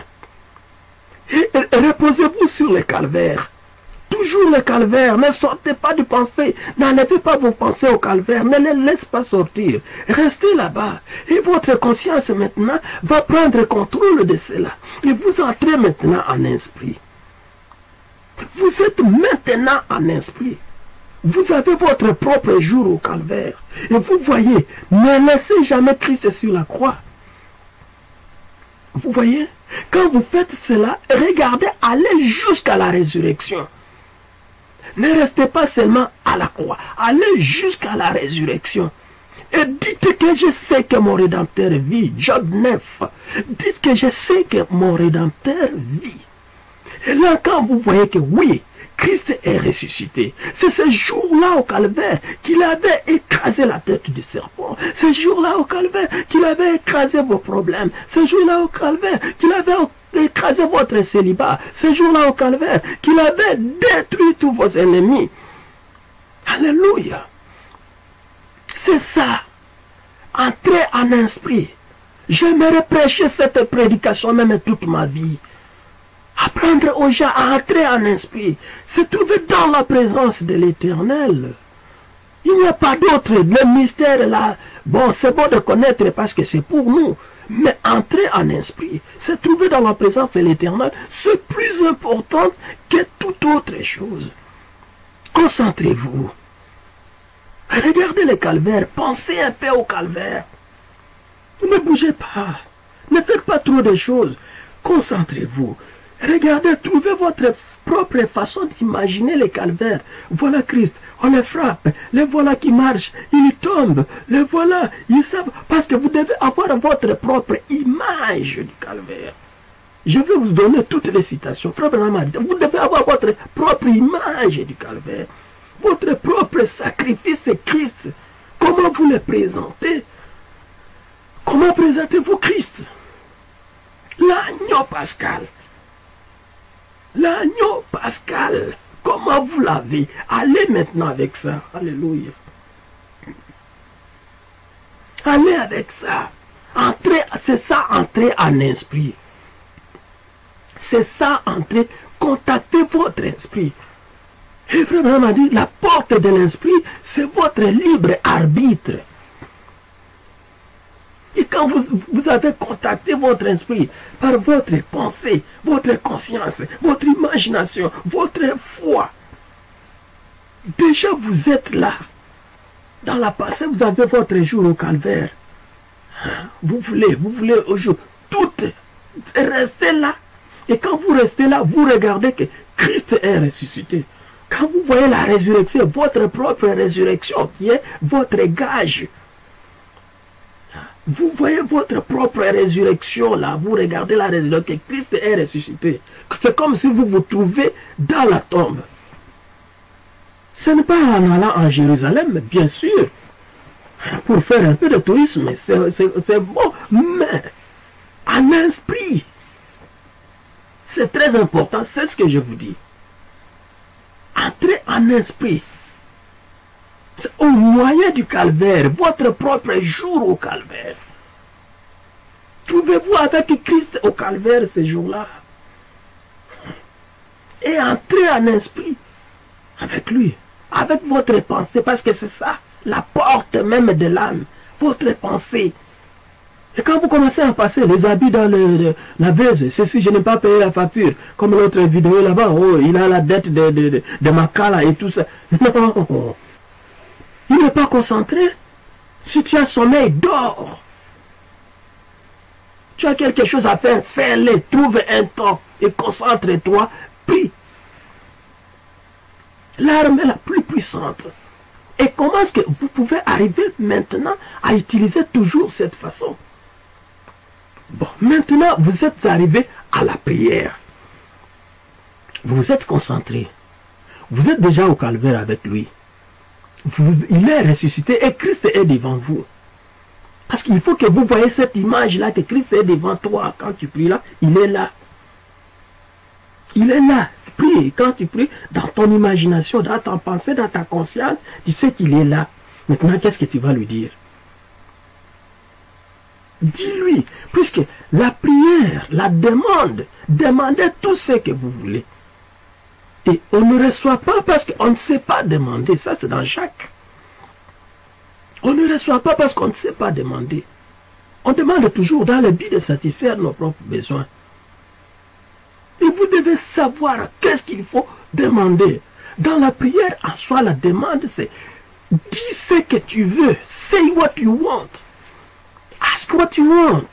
Speaker 1: Et reposez-vous sur le calvaire. Toujours le calvaire, ne sortez pas du pensée, n'enlevez pas vos pensées au calvaire, ne les laissez pas sortir, restez là-bas. Et votre conscience maintenant va prendre contrôle de cela. Et vous entrez maintenant en esprit. Vous êtes maintenant en esprit. Vous avez votre propre jour au calvaire. Et vous voyez, ne laissez jamais Christ sur la croix. Vous voyez, quand vous faites cela, regardez, allez jusqu'à la résurrection. Ne restez pas seulement à la croix, allez jusqu'à la résurrection. Et dites que je sais que mon Rédempteur vit. Job 9. Dites que je sais que mon Rédempteur vit. Et là, quand vous voyez que oui, Christ est ressuscité, c'est ce jour-là au calvaire qu'il avait écrasé la tête du serpent. Ce jour-là au calvaire qu'il avait écrasé vos problèmes. Ce jour-là au calvaire qu'il avait écrasé votre célibat. Ce jour-là au calvaire qu'il avait détruit tous vos ennemis. Alléluia. C'est ça. Entrez en esprit. J'aimerais prêcher cette prédication même toute ma vie. Apprendre aux gens à entrer en esprit, se trouver dans la présence de l'Éternel. Il n'y a pas d'autre. Le mystère là, bon, c'est bon de connaître parce que c'est pour nous. Mais entrer en esprit, se trouver dans la présence de l'Éternel, c'est plus important que toute autre chose. Concentrez-vous. Regardez le calvaire, pensez un peu au calvaire. Ne bougez pas. Ne faites pas trop de choses. Concentrez-vous. Regardez, trouvez votre propre façon d'imaginer le calvaire. Voilà Christ, on le frappe, le voilà qui marche, il tombe, le voilà, il savent, parce que vous devez avoir votre propre image du calvaire. Je vais vous donner toutes les citations. Frère Branham a dit, vous devez avoir votre propre image du calvaire, votre propre sacrifice Christ. Comment vous le présentez? Comment présentez-vous Christ? L'agneau pascal. L'agneau pascal, comment vous l'avez? Allez maintenant avec ça. Alléluia. Allez avec ça. Entrez, c'est ça, entrez en esprit. C'est ça, entrez, contactez votre esprit. Et vraiment m'a dit, la porte de l'esprit, c'est votre libre arbitre. Et quand vous avez contacté votre esprit par votre pensée, votre conscience, votre imagination, votre foi, déjà vous êtes là. Dans la pensée, vous avez votre jour au calvaire. Vous voulez au jour, tout restez là. Et quand vous restez là, vous regardez que Christ est ressuscité. Quand vous voyez la résurrection, votre propre résurrection qui est votre gage. Vous voyez votre propre résurrection là, vous regardez la résurrection, que Christ est ressuscité. C'est comme si vous vous trouvez dans la tombe. Ce n'est pas en allant en Jérusalem, bien sûr, pour faire un peu de tourisme, c'est bon, mais en esprit, c'est très important, c'est ce que je vous dis. Entrez en esprit. Au moyen du calvaire, votre propre jour au calvaire. Trouvez-vous avec Christ au calvaire ces jours-là. Et entrez en esprit avec lui, avec votre pensée, parce que c'est ça, la porte même de l'âme, votre pensée. Et quand vous commencez à passer les habits dans la baise, c'est si je n'ai pas payé la facture, comme l'autre vidéo là-bas, oh, il a la dette de Makala et tout ça. Non. Il n'est pas concentré. Si tu as sommeil, dors. Tu as quelque chose à faire, fais-le. Trouve un temps et concentre-toi. Prie. L'arme est la plus puissante. Et comment est-ce que vous pouvez arriver maintenant à utiliser toujours cette façon? Bon, maintenant, vous êtes arrivé à la prière. Vous êtes concentré. Vous êtes déjà au calvaire avec lui. Il est ressuscité et Christ est devant vous. Parce qu'il faut que vous voyez cette image-là, que Christ est devant toi. Quand tu pries là, il est là. Il est là. Prie. Quand tu pries, dans ton imagination, dans ta pensée, dans ta conscience, tu sais qu'il est là. Maintenant, qu'est-ce que tu vas lui dire? Dis-lui, puisque la prière, la demande, demandez tout ce que vous voulez. Et on ne reçoit pas parce qu'on ne sait pas demander. Ça, c'est dans Jacques. On ne reçoit pas parce qu'on ne sait pas demander. On demande toujours dans le but de satisfaire nos propres besoins. Et vous devez savoir qu'est-ce qu'il faut demander. Dans la prière, en soi, la demande, c'est dis ce que tu veux. Say what you want. Ask what you want.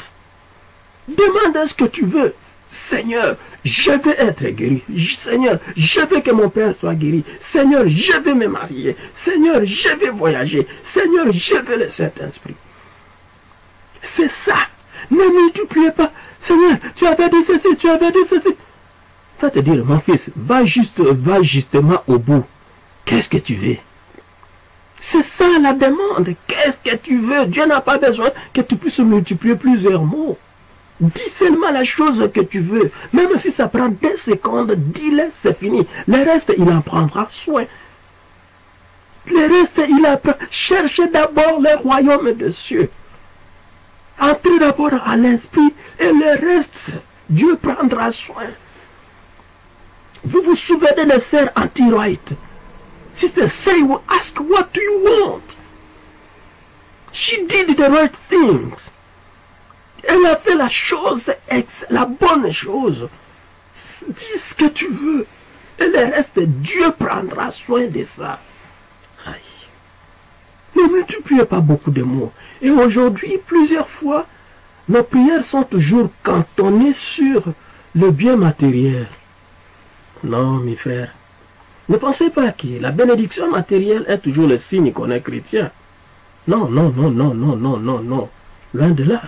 Speaker 1: Demande ce que tu veux. Seigneur, je veux être guéri. Seigneur, je veux que mon père soit guéri. Seigneur, je veux me marier. Seigneur, je veux voyager. Seigneur, je veux le Saint-Esprit. C'est ça. Ne multipliez pas. Seigneur, tu avais dit ceci, tu avais dit ceci. Va te dire, mon fils, va justement au bout. Qu'est-ce que tu veux? C'est ça la demande. Qu'est-ce que tu veux? Dieu n'a pas besoin que tu puisses multiplier plusieurs mots. Dis seulement la chose que tu veux. Même si ça prend 2 secondes, dis-le, c'est fini. Le reste, il en prendra soin. Le reste, il apprend. Cherchez d'abord le royaume des cieux. Entrez d'abord à l'esprit et le reste, Dieu prendra soin. Vous vous souvenez de sœur Anti-Wright? Sister, say, ask what do you want? She did the right things. Elle a fait la chose, la bonne chose. Dis ce que tu veux. Et le reste, Dieu prendra soin de ça. Aïe. Ne multipliez pas beaucoup de mots. Et aujourd'hui, plusieurs fois, nos prières sont toujours cantonnées sur le bien matériel. Non, mes frères. Ne pensez pas que la bénédiction matérielle est toujours le signe qu'on est chrétien. Non, non, non, non, non, non, non, non. Loin de là.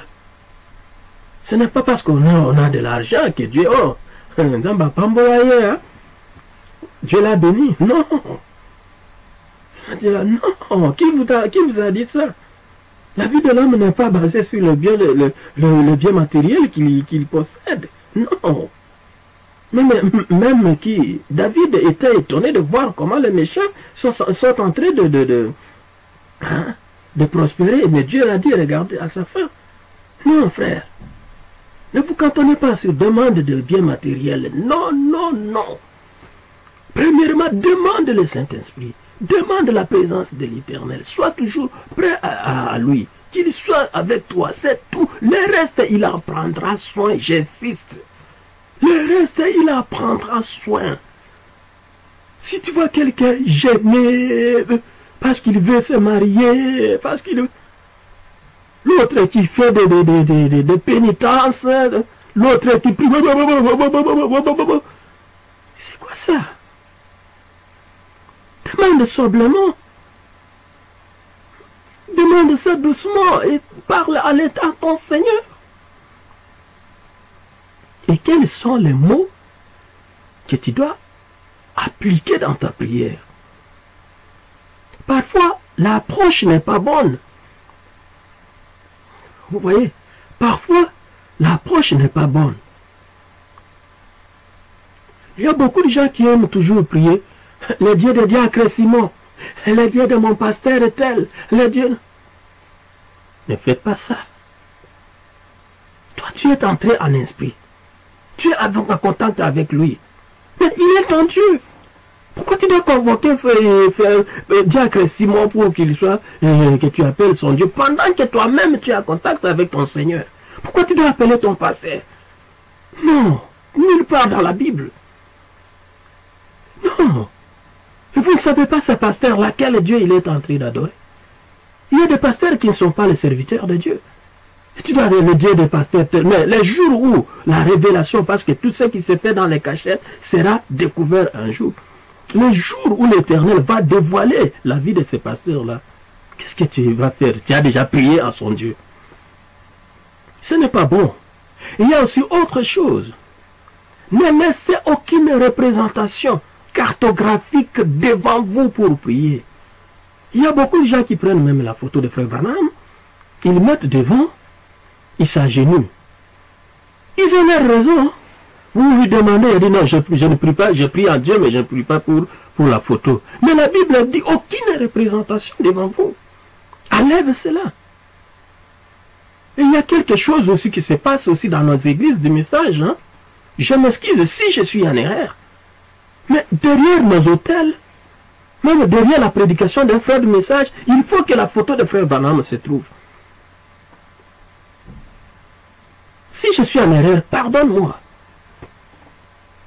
Speaker 1: Ce n'est pas parce qu'on a de l'argent que Dieu... Oh, Dieu l'a béni. Non. Non. Qui vous a dit ça? La vie de l'homme n'est pas basée sur le bien matériel qu'il possède. Non. Même qui... David était étonné de voir comment les méchants sont en train de prospérer. Mais Dieu a dit, regardez à sa fin. Non, frère. Ne vous cantonnez pas sur demande de biens matériels. Non, non, non. Premièrement, demande le Saint-Esprit. Demande la présence de l'Éternel. Sois toujours prêt à lui. Qu'il soit avec toi. C'est tout. Le reste, il en prendra soin. J'insiste. Le reste, il en prendra soin. Si tu vois quelqu'un gêné parce qu'il veut se marier, parce qu'il... L'autre qui fait des pénitences, l'autre qui prie. C'est quoi ça? Demande simplement. Demande ça doucement et parle à l'état ton Seigneur. Et quels sont les mots que tu dois appliquer dans ta prière? Parfois, l'approche n'est pas bonne. Vous voyez, parfois, l'approche n'est pas bonne. Il y a beaucoup de gens qui aiment toujours prier. Le Dieu de Diacre Simon, le Dieu de mon pasteur est tel, le Dieu... Ne faites pas ça. Toi, tu es entré en esprit. Tu es en contact avec lui. Mais il est ton Dieu. Pourquoi tu dois convoquer Diacre Simon pour qu'il soit, que tu appelles son Dieu, pendant que toi-même tu es en contact avec ton Seigneur? Pourquoi tu dois appeler ton pasteur? Non, nulle part dans la Bible. Non. Et vous ne savez pas ce pasteur-là, quel Dieu il est en train d'adorer? Il y a des pasteurs qui ne sont pas les serviteurs de Dieu. Et tu dois le Dieu des pasteurs. Mais les jours où la révélation, parce que tout ce qui se fait dans les cachettes sera découvert un jour. Le jour où l'Éternel va dévoiler la vie de ces pasteurs-là, qu'est-ce que tu vas faire? Tu as déjà prié à son Dieu. Ce n'est pas bon. Il y a aussi autre chose. Ne laissez aucune représentation cartographique devant vous pour prier. Il y a beaucoup de gens qui prennent même la photo de Frère Branham, ils mettent devant, ils s'agenouillent. Ils ont leur raison. Hein? Vous lui demandez, il dit non, je ne prie pas, je prie en Dieu, mais je ne prie pas pour la photo. Mais la Bible dit aucune représentation devant vous. Enlève cela. Et il y a quelque chose aussi qui se passe aussi dans nos églises du message. Hein? Je m'excuse si je suis en erreur. Mais derrière nos hôtels, même derrière la prédication d'un frère du message, il faut que la photo de frère Branham se trouve. Si je suis en erreur, pardonne-moi.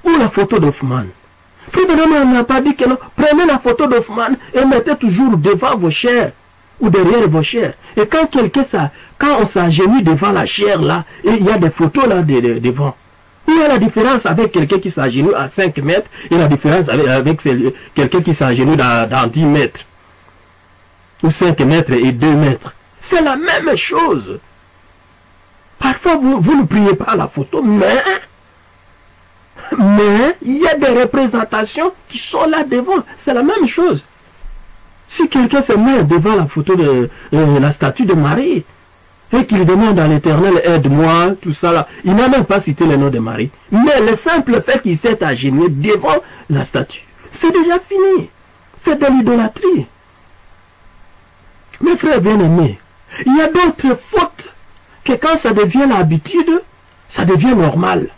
Speaker 1: Ou la photo d'Hoffman. Frère Branham n'a pas dit que non. Prenez la photo d'Hoffman et mettez toujours devant vos chairs ou derrière vos chairs. Et quand quelqu'un, quand on s'agenouille devant la chair là, et il y a des photos là devant. Ou Où est la différence avec quelqu'un qui s'agenouille à 5 mètres et la différence avec quelqu'un qui s'agenouille dans 10 mètres? Ou 5 mètres et 2 mètres. C'est la même chose. Parfois, vous ne priez pas à la photo, mais il y a des représentations qui sont là devant. C'est la même chose. Si quelqu'un se met devant la photo de la statue de Marie, et qu'il demande à l'Éternel, aide-moi, tout ça là, il n'a même pas cité le nom de Marie. Mais le simple fait qu'il s'est agenouillé devant la statue, c'est déjà fini. C'est de l'idolâtrie. Mes frères bien-aimés, il y a d'autres fautes que quand ça devient l'habitude, ça devient normal.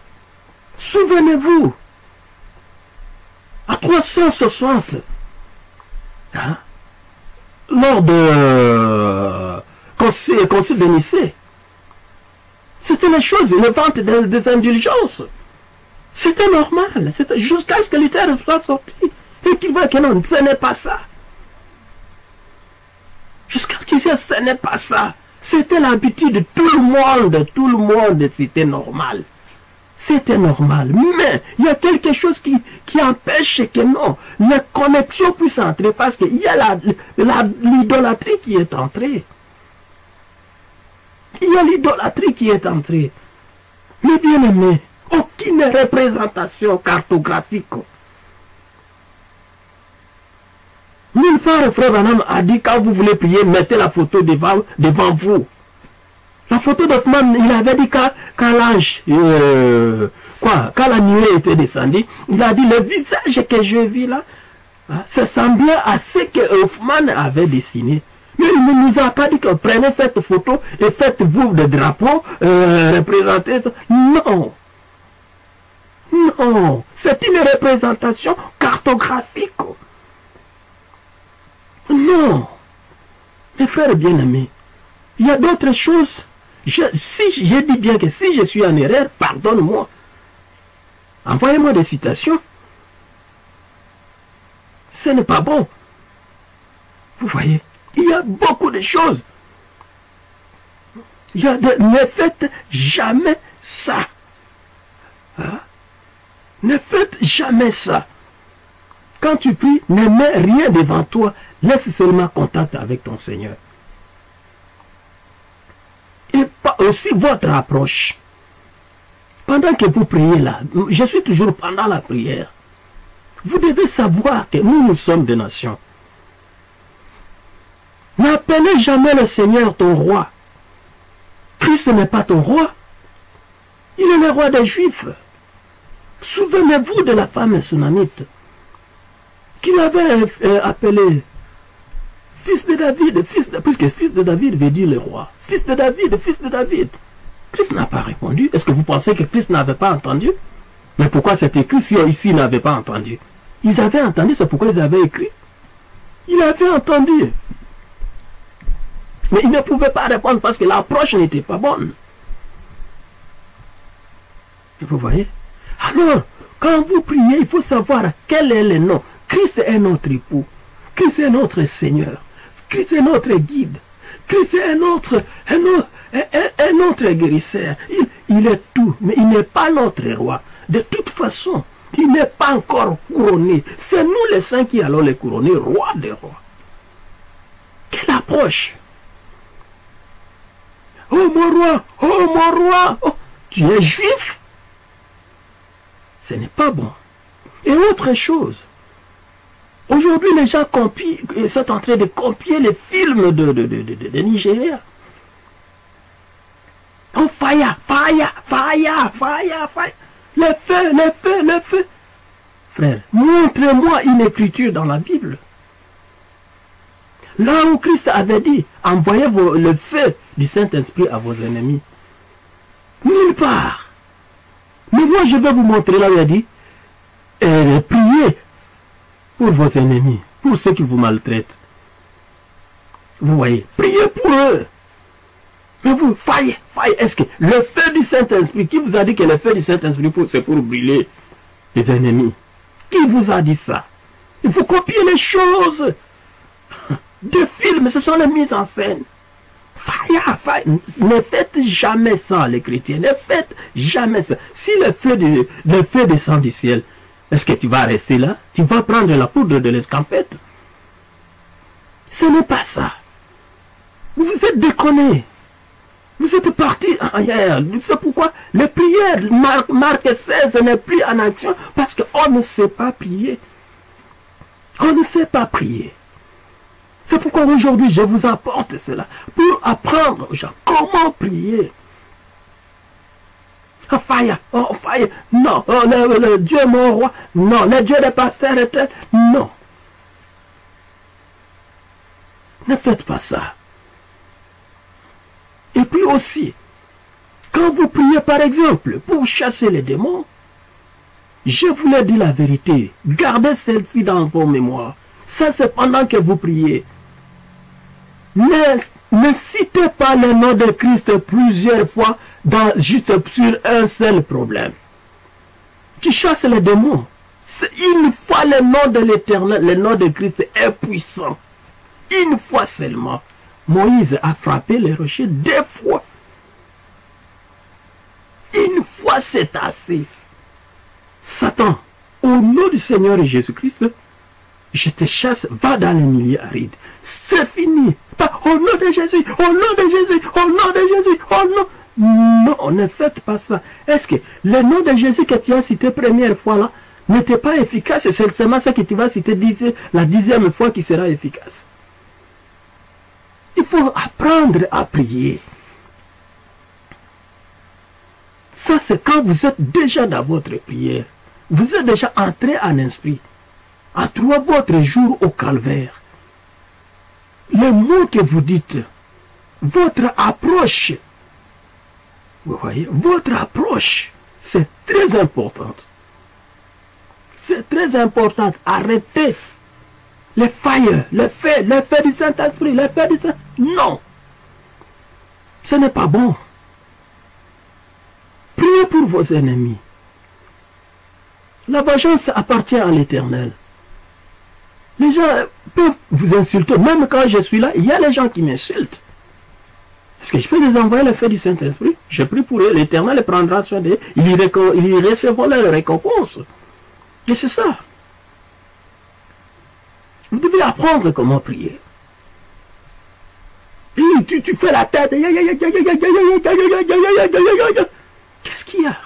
Speaker 1: Souvenez-vous, à 360, hein, lors de concile de Nicée, c'était les choses, les ventes des indulgences. C'était normal, jusqu'à ce que Luther soit sorti et qu'il voit que non, ce n'est pas ça. Jusqu'à ce qu'il dise, ce n'est pas ça. C'était l'habitude de tout le monde, c'était normal. C'était normal. Mais il y a quelque chose qui empêche que non, la connexion puisse entrer parce qu'il y a l'idolâtrie qui est entrée. Il y a l'idolâtrie qui est entrée. Mais bien aimé, aucune représentation cartographique. Nulle part, frère Branham a dit quand vous voulez prier, mettez la photo devant vous. La photo d'Hoffman, il avait dit quand l'ange, quand la nuée était descendue, il a dit le visage que je vis là, hein, ça semblait à ce que Hoffman avait dessiné. Mais il ne nous a pas dit que prenez cette photo et faites-vous des drapeaux, représentez. Non. Non. C'est une représentation cartographique. Non. Mes frères bien-aimés, il y a d'autres choses. Si je dis bien que si je suis en erreur, pardonne-moi. Envoyez-moi des citations. Ce n'est pas bon. Vous voyez, il y a beaucoup de choses. Ne faites jamais ça. Hein? Ne faites jamais ça. Quand tu pries, ne mets rien devant toi. Laisse seulement contact avec ton Seigneur. Et aussi votre approche. Pendant que vous priez là, je suis toujours pendant la prière. Vous devez savoir que nous sommes des nations. N'appelez jamais le Seigneur ton roi. Christ n'est pas ton roi. Il est le roi des Juifs. Souvenez-vous de la femme sunamite qu'il avait appelé fils de David, puisque fils de David veut dire le roi. Fils de David, fils de David. Christ n'a pas répondu. Est-ce que vous pensez que Christ n'avait pas entendu? Mais pourquoi c'est écrit si ici ils n'avaient pas entendu? Ils avaient entendu, c'est pourquoi ils avaient écrit. Ils avaient entendu. Mais ils ne pouvaient pas répondre parce que l'approche n'était pas bonne. Vous voyez? Alors, quand vous priez, il faut savoir quel est le nom. Christ est notre époux. Christ est notre Seigneur. Christ est notre guide. Christ est notre guérisseur. Il est tout, mais il n'est pas notre roi. De toute façon, il n'est pas encore couronné. C'est nous les saints qui allons le couronner, roi des rois. Quelle approche! Oh mon roi! Oh mon roi! Oh, tu es juif? Ce n'est pas bon. Et autre chose, aujourd'hui les gens sont en train de copier les films de Nigeria. Oh, fire, fire, fire, fire, fire. Le feu, le feu, le feu. Frère, montrez-moi une écriture dans la Bible. Là où Christ avait dit, envoyez le feu du Saint-Esprit à vos ennemis. Nulle part. Mais moi je vais vous montrer là où il a dit, priez pour vos ennemis, pour ceux qui vous maltraitent. Vous voyez, priez pour eux. Mais vous, faille, est-ce que le feu du Saint-Esprit, qui vous a dit que le feu du Saint-Esprit, c'est pour brûler les ennemis? Qui vous a dit ça? Il faut copier les choses. De films, ce sont les mises en scène. Ne faites jamais ça, les chrétiens. Ne faites jamais ça. Si le feu descend du ciel, est-ce que tu vas rester là? Tu vas prendre la poudre de l'escampette? Ce n'est pas ça. Vous vous êtes déconné. Vous êtes parti ailleurs. C'est pourquoi les prières, Marc 16, n'est plus en action, parce qu'on ne sait pas prier. On ne sait pas prier. C'est pourquoi aujourd'hui je vous apporte cela, pour apprendre aux gens comment prier. Oh, fire, non, le Dieu est mon roi, non, le Dieu des pasteurs est tel, non. Ne faites pas ça. Et puis aussi, quand vous priez par exemple pour chasser les démons, je vous l'ai dit la vérité, gardez celle-ci dans vos mémoires. Ça c'est pendant que vous priez. Ne citez pas le nom de Christ plusieurs fois juste sur un seul problème. Tu chasses les démons. Une fois le nom de l'Éternel, le nom de Christ est puissant. Une fois seulement. Moïse a frappé les rochers 2 fois. Une fois c'est assez. Satan, au nom du Seigneur Jésus-Christ, je te chasse, va dans les milieux arides. C'est fini. Pas au nom de Jésus, au nom de Jésus, au nom de Jésus, au nom. Non, ne faites pas ça. Est-ce que le nom de Jésus que tu as cité première fois là n'était pas efficace? C'est seulement ça que tu vas citer la 10e fois qui sera efficace. Il faut apprendre à prier. Ça, c'est quand vous êtes déjà dans votre prière. Vous êtes déjà entré en esprit. À trouver votre jour au calvaire. Les mots que vous dites, votre approche, vous voyez, votre approche, c'est très importante. C'est très important. Arrêtez les fire, le feu du Saint-Esprit, le feu du Saint-Esprit. Non. Ce n'est pas bon. Priez pour vos ennemis. La vengeance appartient à l'Éternel. Les gens peuvent vous insulter. Même quand je suis là, il y a les gens qui m'insultent. Est-ce que je peux les envoyer le feu du Saint-Esprit? Je prie pour eux. L'Éternel prendra soin d'eux. Ils recevront leur récompense. Et c'est ça. Vous devez apprendre comment prier. Et tu fais la tête. Qu'est-ce qu'il y a?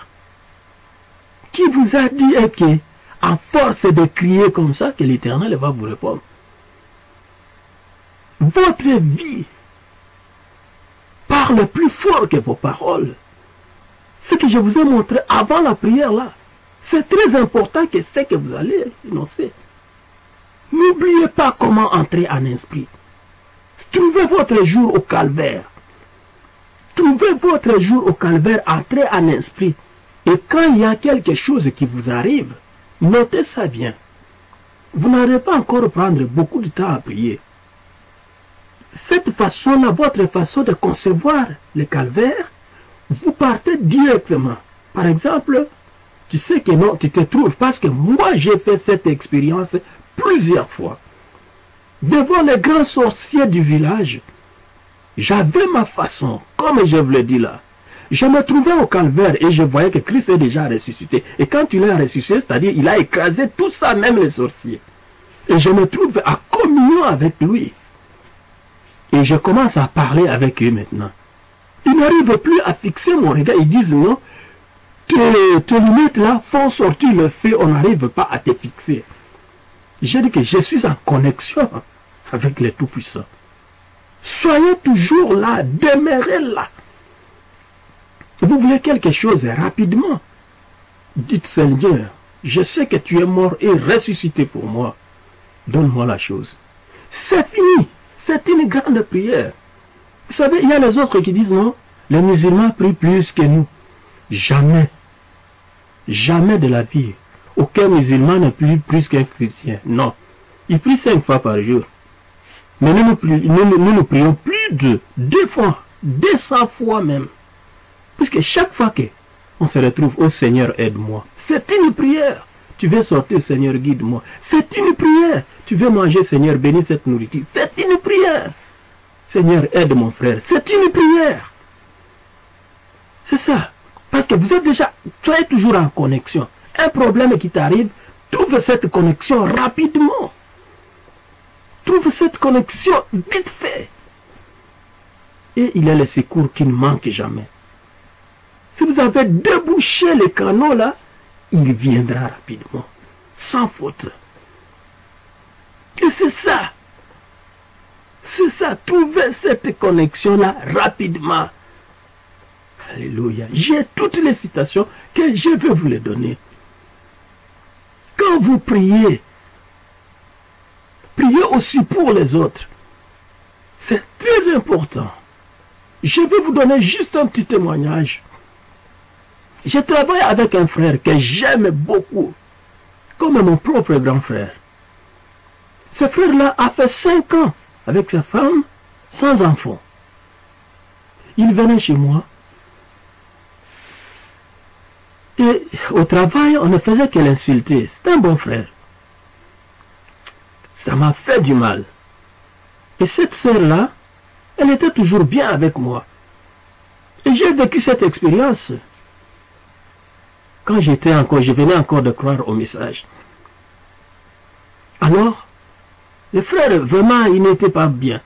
Speaker 1: Qui vous a dit que à force de crier comme ça, que l'Éternel va vous répondre? Votre vie parle plus fort que vos paroles. Ce que je vous ai montré avant la prière là, c'est très important que ce que vous allez énoncer. N'oubliez pas comment entrer en esprit. Trouvez votre jour au calvaire. Trouvez votre jour au calvaire, entrez en esprit. Et quand il y a quelque chose qui vous arrive, notez ça bien. Vous n'allez pas encore prendre beaucoup de temps à prier. Cette façon-là, votre façon de concevoir le calvaire, vous partez directement. Par exemple, tu sais que non, tu te trouves, parce que moi j'ai fait cette expérience plusieurs fois. Devant les grands sorciers du village, j'avais ma façon, comme je vous l'ai dit là. Je me trouvais au calvaire et je voyais que Christ est déjà ressuscité. Et quand il est ressuscité, c'est-à-dire il a écrasé tout ça, même les sorciers. Et je me trouve à communion avec lui. Et je commence à parler avec eux maintenant. Ils n'arrivent plus à fixer mon regard. Ils disent non, tes limites là font sortir le feu, on n'arrive pas à te fixer. J'ai dit que je suis en connexion avec le Tout-Puissant. Soyez toujours là, demeurez là. Vous voulez quelque chose rapidement. Dites Seigneur, je sais que tu es mort et ressuscité pour moi. Donne-moi la chose. C'est fini. C'est une grande prière. Vous savez, il y a les autres qui disent non, les musulmans prient plus que nous. Jamais. Jamais de la vie. Aucun musulman ne prie plus qu'un chrétien. Non. Il prie 5 fois par jour. Mais nous ne prions plus de 2 fois, 200 fois même. Puisque chaque fois qu'on se retrouve, oh Seigneur, aide-moi. C'est une prière. Tu veux sortir, Seigneur, guide-moi. C'est une prière. Tu veux manger, Seigneur, bénis cette nourriture. C'est une prière. Seigneur, aide mon frère. C'est une prière. C'est ça. Parce que vous êtes déjà, tu es toujours en connexion. Un problème qui t'arrive, trouve cette connexion rapidement. Trouve cette connexion vite fait. Et il y a le secours qui ne manque jamais. Si vous avez débouché les canaux là, il viendra rapidement. Sans faute. Et c'est ça. C'est ça. Trouvez cette connexion-là rapidement. Alléluia. J'ai toutes les citations que je vais vous les donner. Quand vous priez, priez aussi pour les autres. C'est très important. Je vais vous donner juste un petit témoignage. Je travaille avec un frère que j'aime beaucoup, comme mon propre grand frère. Ce frère-là a fait 5 ans avec sa femme, sans enfant. Il venait chez moi. Et au travail, on ne faisait que l'insulter. C'est un bon frère. Ça m'a fait du mal. Et cette sœur-là, elle était toujours bien avec moi. Et j'ai vécu cette expérience. Quand je venais encore de croire au message. Alors, le frère, vraiment, il n'était pas bien.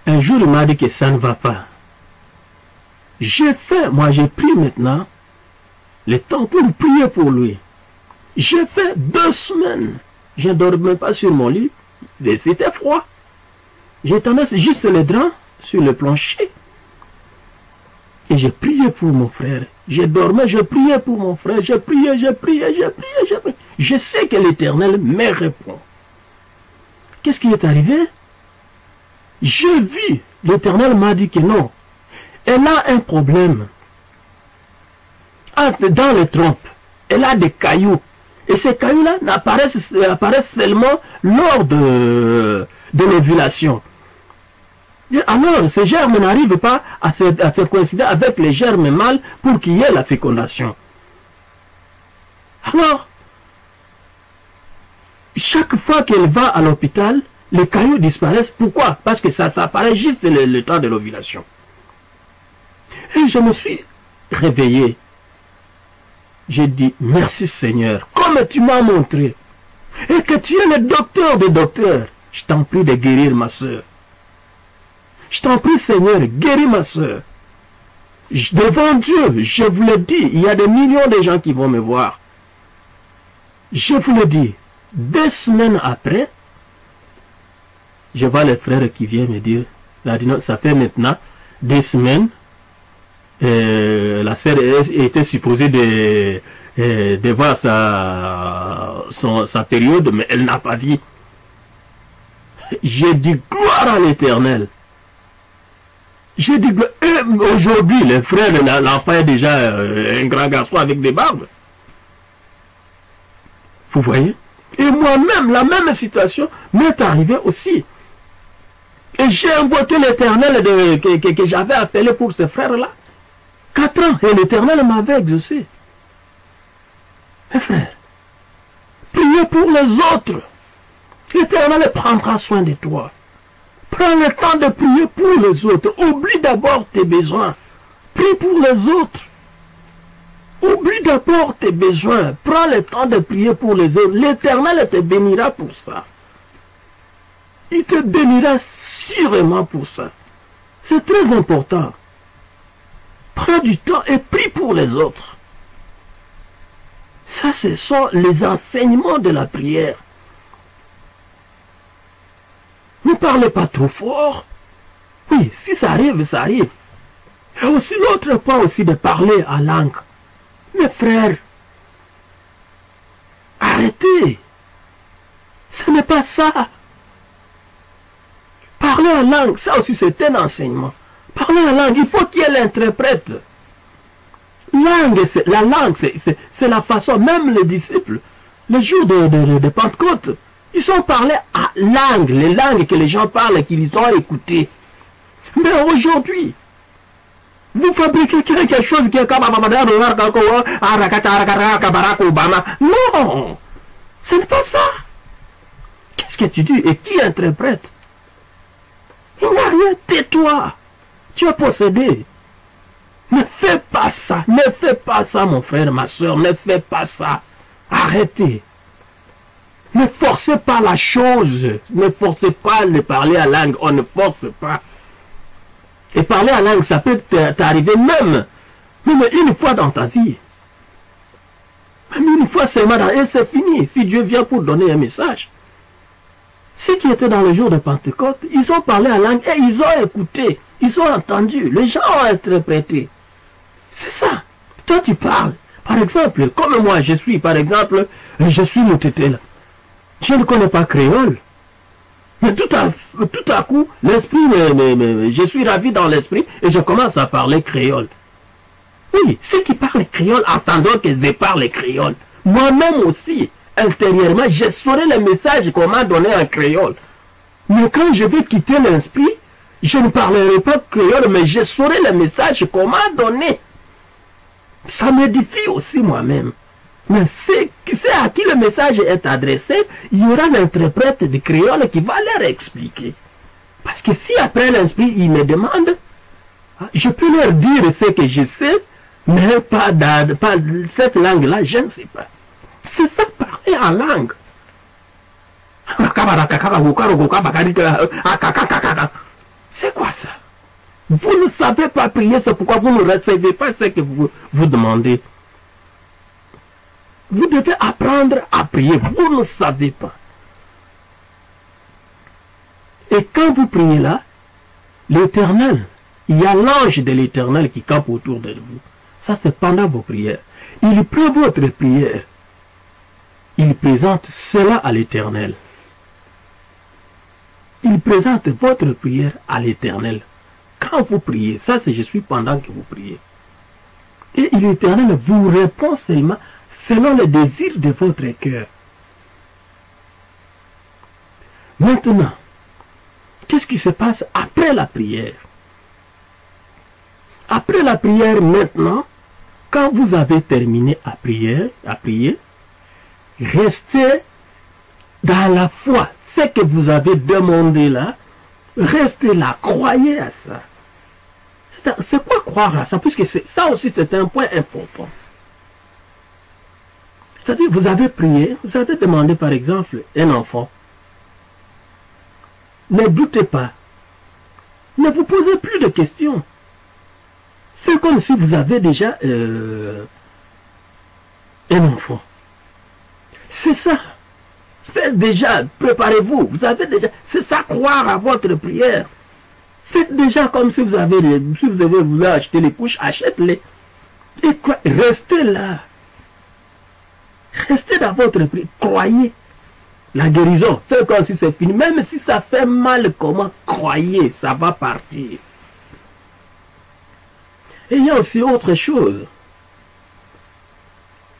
Speaker 1: Un jour, il m'a dit que ça ne va pas. J'ai pris maintenant le temps pour prier pour lui. J'ai fait 2 semaines. Je ne dormais pas sur mon lit. C'était froid. J'étendais juste les draps sur le plancher. Et j'ai prié pour mon frère. Je dormais, je priais pour mon frère. Je priais. Je sais que l'Éternel me répond. Qu'est-ce qui est arrivé? J'ai vu, l'Éternel m'a dit que non. Elle a un problème. Dans les trompes, elle a des cailloux. Et ces cailloux-là apparaissent seulement lors de l'ovulation. Alors, ces germes n'arrivent pas à se coïncider avec les germes mâles pour qu'il y ait la fécondation. Alors, chaque fois qu'elle va à l'hôpital, les cailloux disparaissent. Pourquoi? Parce que ça apparaît juste le temps de l'ovulation. Et je me suis réveillé. J'ai dit, merci Seigneur, comme tu m'as montré, et que tu es le docteur des docteurs, je t'en prie de guérir ma soeur. Je t'en prie Seigneur, guéris ma soeur. Devant Dieu, je vous le dis, il y a des millions de gens qui vont me voir. Je vous le dis, 2 semaines après, je vois le frère qui vient me dire, ça fait maintenant 2 semaines, la sœur était supposée de voir sa période, mais elle n'a pas vu. J'ai dit gloire à l'Éternel. J'ai dit aujourd'hui, le frère, l'enfant est déjà un grand garçon avec des barbes. Vous voyez? Et moi-même, la même situation m'est arrivée aussi. Et j'ai invoqué l'Éternel que j'avais appelé pour ce frère-là. 4 ans, et l'Éternel m'avait exaucé. Mes frères, priez pour les autres. L'Éternel prendra soin de toi. Prends le temps de prier pour les autres. Oublie d'abord tes besoins. Prie pour les autres. Oublie d'abord tes besoins. Prends le temps de prier pour les autres. L'Éternel te bénira pour ça. Il te bénira sûrement pour ça. C'est très important. Prends du temps et prie pour les autres. Ça, ce sont les enseignements de la prière. Ne parlez pas trop fort. Oui, si ça arrive, ça arrive. Et aussi l'autre point aussi de parler en langue. Mes frères, arrêtez. Ce n'est pas ça. Parler en langue, ça aussi c'est un enseignement. Parler en langue, il faut qu'il y ait l'interprète. La langue, c'est la façon, même les disciples, le jour de Pentecôte, ils ont parlé à langue, les langues que les gens parlent et qu'ils ont écoutées. Mais aujourd'hui, vous fabriquez quelque chose qui est comme non, ce n'est pas ça. Qu'est-ce que tu dis et qui interprète? Il n'y a rien, tais-toi. Tu es possédé. Ne fais pas ça, mon frère, ma soeur, ne fais pas ça. Arrêtez. Ne forcez pas la chose. Ne forcez pas de parler à langue. On ne force pas. Et parler à langue, ça peut t'arriver même une fois dans ta vie. Même une fois seulement, et c'est fini. Si Dieu vient pour donner un message. Ceux qui étaient dans le jour de Pentecôte, ils ont parlé à langue et ils ont écouté. Ils ont entendu. Les gens ont interprété. C'est ça. Toi, tu parles. Par exemple, comme moi, je suis Moutétel. Je ne connais pas créole. Mais tout à coup, l'esprit, je suis ravi dans l'esprit et je commence à parler créole. Oui, ceux qui parlent créole entendront que je parle créole. Moi-même aussi, intérieurement, je saurai le message qu'on m'a donné en créole. Mais quand je vais quitter l'esprit, je ne parlerai pas créole, mais je saurai le message qu'on m'a donné. Ça m'édifie aussi moi-même. Mais c'est à qui le message est adressé, il y aura l'interprète de créole qui va leur expliquer. Parce que si après l'esprit, il me demande, je peux leur dire ce que je sais, mais pas cette langue-là, je ne sais pas. C'est ça, parler en langue. C'est quoi ça? Vous ne savez pas prier, c'est pourquoi vous ne recevez pas ce que vous demandez. Vous devez apprendre à prier. Vous ne savez pas. Et quand vous priez là, l'Éternel, il y a l'ange de l'Éternel qui campe autour de vous. Ça, c'est pendant vos prières. Il prend votre prière. Il présente cela à l'Éternel. Il présente votre prière à l'Éternel. Quand vous priez, ça c'est je suis pendant que vous priez. Et l'Éternel vous répond seulement selon le désir de votre cœur. Maintenant, qu'est-ce qui se passe après la prière? Après la prière, maintenant, quand vous avez terminé à prier, restez dans la foi. Ce que vous avez demandé là, restez là, croyez à ça. C'est quoi croire à ça? Puisque ça aussi c'est un point important. C'est-à-dire, vous avez prié, vous avez demandé par exemple un enfant. Ne doutez pas. Ne vous posez plus de questions. C'est comme si vous avez déjà un enfant. C'est ça. Faites déjà, préparez-vous. Vous avez déjà, c'est ça, croire à votre prière. Faites déjà comme si vous voulu acheter les couches, achetez-les. Et quoi, restez là. Restez dans votre prière. Croyez. La guérison, faites comme si c'est fini. Même si ça fait mal, comment, croyez, ça va partir. Et il y a aussi autre chose.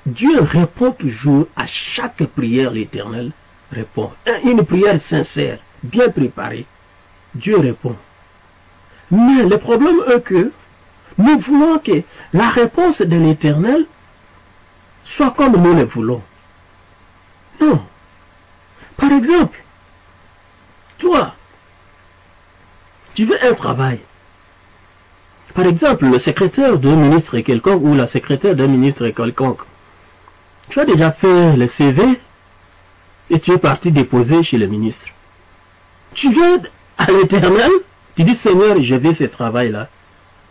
Speaker 1: Dieu répond toujours à chaque prière, l'Éternel répond. Une prière sincère, bien préparée, Dieu répond. Mais le problème est que nous voulons que la réponse de l'Éternel soit comme nous le voulons. Non. Par exemple, toi, tu veux un travail. Par exemple, le secrétaire d'un ministre quelconque ou la secrétaire d'un ministre quelconque. Tu as déjà fait le CV et tu es parti déposer chez le ministre. Tu viens à l'Éternel, tu dis Seigneur, je veux ce travail-là.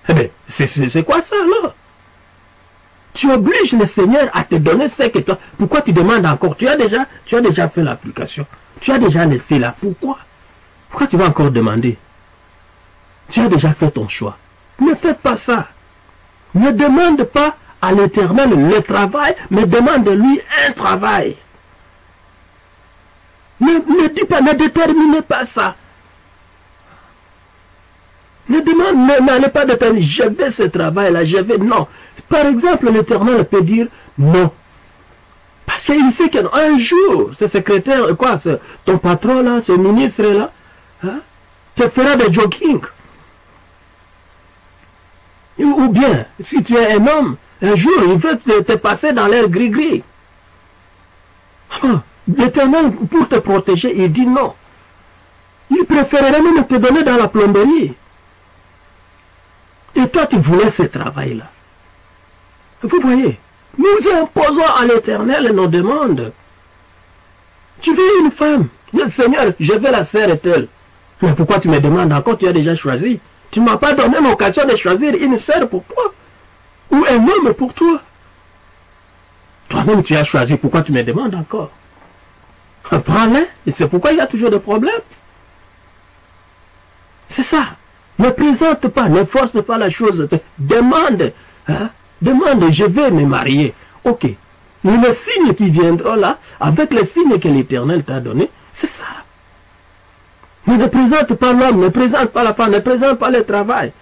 Speaker 1: Eh bien, c'est quoi ça alors? Tu obliges le Seigneur à te donner ce que toi. Pourquoi tu demandes encore? Tu as déjà fait l'application. Tu as déjà laissé là. Pourquoi? Pourquoi tu vas encore demander? Tu as déjà fait ton choix. Ne faites pas ça. Ne demande pas à l'Éternel le travail, mais demande-lui un travail. Ne dis pas, ne déterminez pas ça. N'allez pas déterminer, je vais ce travail-là, je vais, non. Par exemple, l'Éternel peut dire non. Parce qu'il sait qu'un jour, ce secrétaire, quoi, ton patron là, ce ministre là, hein, te fera des jogging. Ou bien, si tu es un homme, un jour, il veut te passer dans l'air gris-gris. L'Éternel, pour te protéger, il dit non. Il préférerait même te donner dans la plomberie. Et toi, tu voulais ce travail-là. Vous voyez, nous imposons à l'Éternel nos demandes. Tu veux une femme. Seigneur, je veux la sœur et telle. Mais pourquoi tu me demandes encore? Tu as déjà choisi. Tu ne m'as pas donné l'occasion de choisir une sœur pour toi. Ou un homme pour toi. Toi-même, tu as choisi. Pourquoi tu me demandes encore? Prends-les. Et c'est pourquoi il y a toujours des problèmes. C'est ça. Ne présente pas, ne force pas la chose. Demande. Hein? Demande, je vais me marier. Ok. Et le signe qui viendra là, avec le signe que l'Éternel t'a donné, c'est ça. Mais ne présente pas l'homme, ne présente pas la femme, ne présente pas le travail.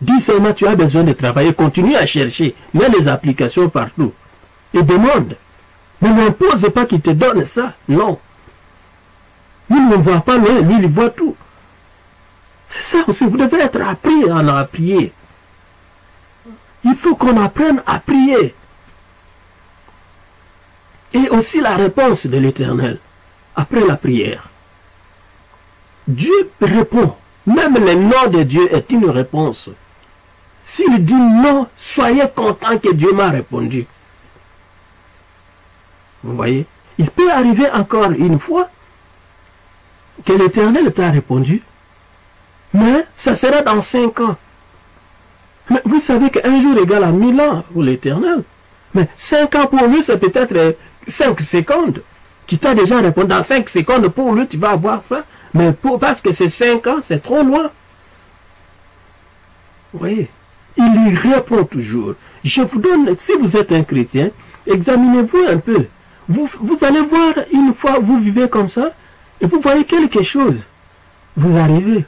Speaker 1: Dis seulement tu as besoin de travailler, continue à chercher, mets les applications partout. Et demande. Mais n'impose pas qu'il te donne ça. Non. Lui ne voit pas, mais lui il voit tout. C'est ça aussi, vous devez être appris à prier. Il faut qu'on apprenne à prier. Et aussi la réponse de l'Éternel après la prière. Dieu répond. Même le nom de Dieu est une réponse. S'il dit non, soyez content que Dieu m'a répondu. Vous voyez? Il peut arriver encore une fois que l'Éternel t'a répondu, mais ça sera dans 5 ans. Mais vous savez qu'un jour égale à 1000 ans pour l'Éternel. Mais 5 ans pour lui, c'est peut-être 5 secondes. Qui t'a déjà répondu. Dans 5 secondes, pour lui, tu vas avoir ça. Mais parce que c'est 5 ans, c'est trop loin. Vous voyez, il y répond toujours. Je vous donne, si vous êtes un chrétien, examinez-vous un peu. Vous allez voir, une fois vous vivez comme ça, et vous voyez quelque chose. Vous arrivez.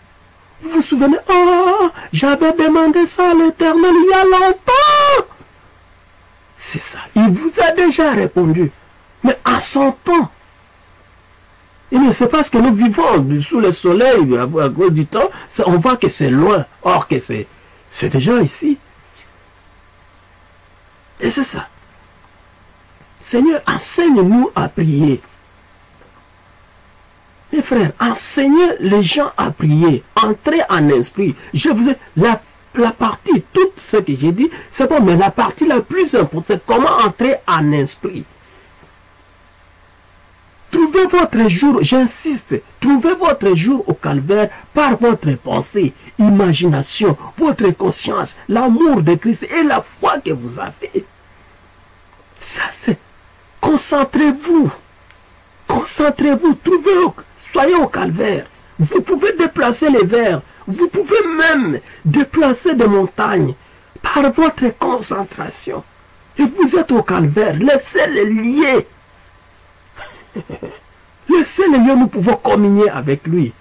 Speaker 1: Vous vous souvenez, oh, j'avais demandé ça à l'Éternel il y a longtemps. C'est ça. Il vous a déjà répondu. Mais en son temps. Et c'est parce que nous vivons sous le soleil à cause du temps, on voit que c'est loin. Or que c'est déjà ici. Et c'est ça. Seigneur, enseigne-nous à prier. Mes frères, enseignez les gens à prier. Entrez en esprit. Je vous ai... La partie, tout ce que j'ai dit, c'est bon, mais la partie la plus importante, c'est comment entrer en esprit. Trouvez votre jour, j'insiste, trouvez votre jour au calvaire par votre pensée, imagination, votre conscience, l'amour de Christ et la foi que vous avez. Ça c'est, concentrez-vous, soyez au calvaire. Vous pouvez déplacer les vers, vous pouvez même déplacer des montagnes par votre concentration. Et vous êtes au calvaire, laissez-les lier. Laissez-les lier, nous pouvons communier avec lui.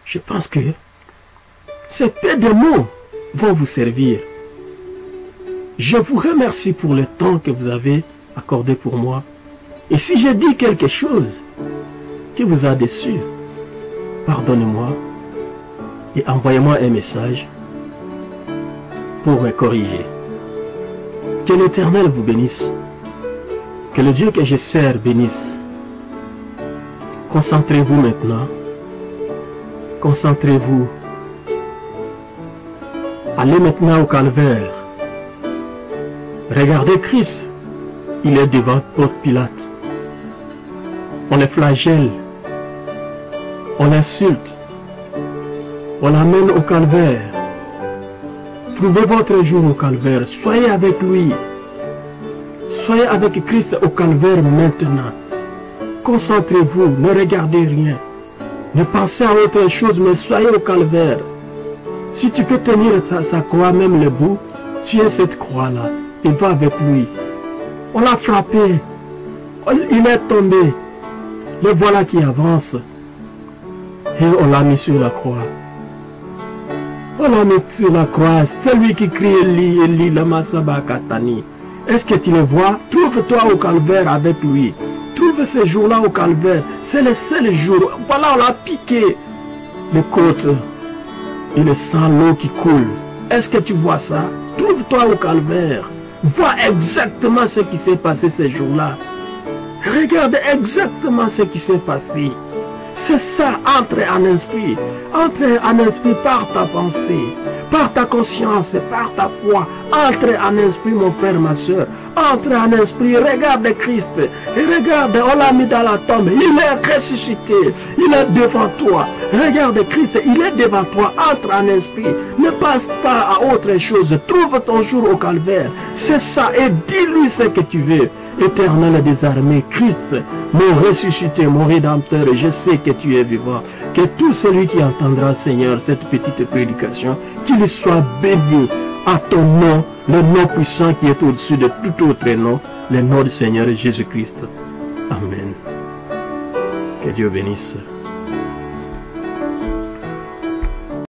Speaker 1: Je pense que ces peu de mots vont vous servir. Je vous remercie pour le temps que vous avez accordé pour moi. Et si j'ai dit quelque chose qui vous a déçu, pardonnez-moi et envoyez-moi un message pour me corriger. Que l'Éternel vous bénisse. Que le Dieu que je sers bénisse. Concentrez-vous maintenant. Concentrez-vous. Allez maintenant au calvaire. Regardez Christ. Il est devant Ponce Pilate. On le flagelle. On l'insulte. On l'amène au calvaire. Trouvez votre jour au calvaire. Soyez avec lui. Soyez avec Christ au calvaire maintenant. Concentrez-vous. Ne regardez rien. Ne pensez à autre chose, mais soyez au calvaire. Si tu peux tenir sa croix, même le bout, tiens cette croix-là et va avec lui. On l'a frappé. Il est tombé. Le voilà qui avance. Et on l'a mis sur la croix. On l'a mis sur la croix. C'est lui qui crie Eli, Eli, lama sabachthani. Est-ce que tu le vois? Trouve-toi au calvaire avec lui. Trouve ce jour-là au calvaire. C'est le seul jour. Voilà, on l'a piqué. Les côtes. Et le sang, l'eau qui coule. Est-ce que tu vois ça? Trouve-toi au calvaire. Vois exactement ce qui s'est passé ce jour-là. Regarde exactement ce qui s'est passé. C'est ça, entre en esprit. Entre en esprit par ta pensée, par ta conscience, par ta foi. Entre en esprit, mon frère, ma soeur. Entre en esprit, regarde Christ. Et regarde, on l'a mis dans la tombe. Il est ressuscité. Il est devant toi. Regarde Christ, il est devant toi. Entre en esprit. Ne passe pas à autre chose. Trouve ton jour au calvaire. C'est ça. Et dis-lui ce que tu veux. Éternel des armées, Christ, mon ressuscité, mon rédempteur, je sais que tu es vivant. Que tout celui qui entendra, Seigneur, cette petite prédication, qu'il soit béni à ton nom, le nom puissant qui est au-dessus de tout autre nom, le nom du Seigneur Jésus-Christ. Amen. Que Dieu bénisse.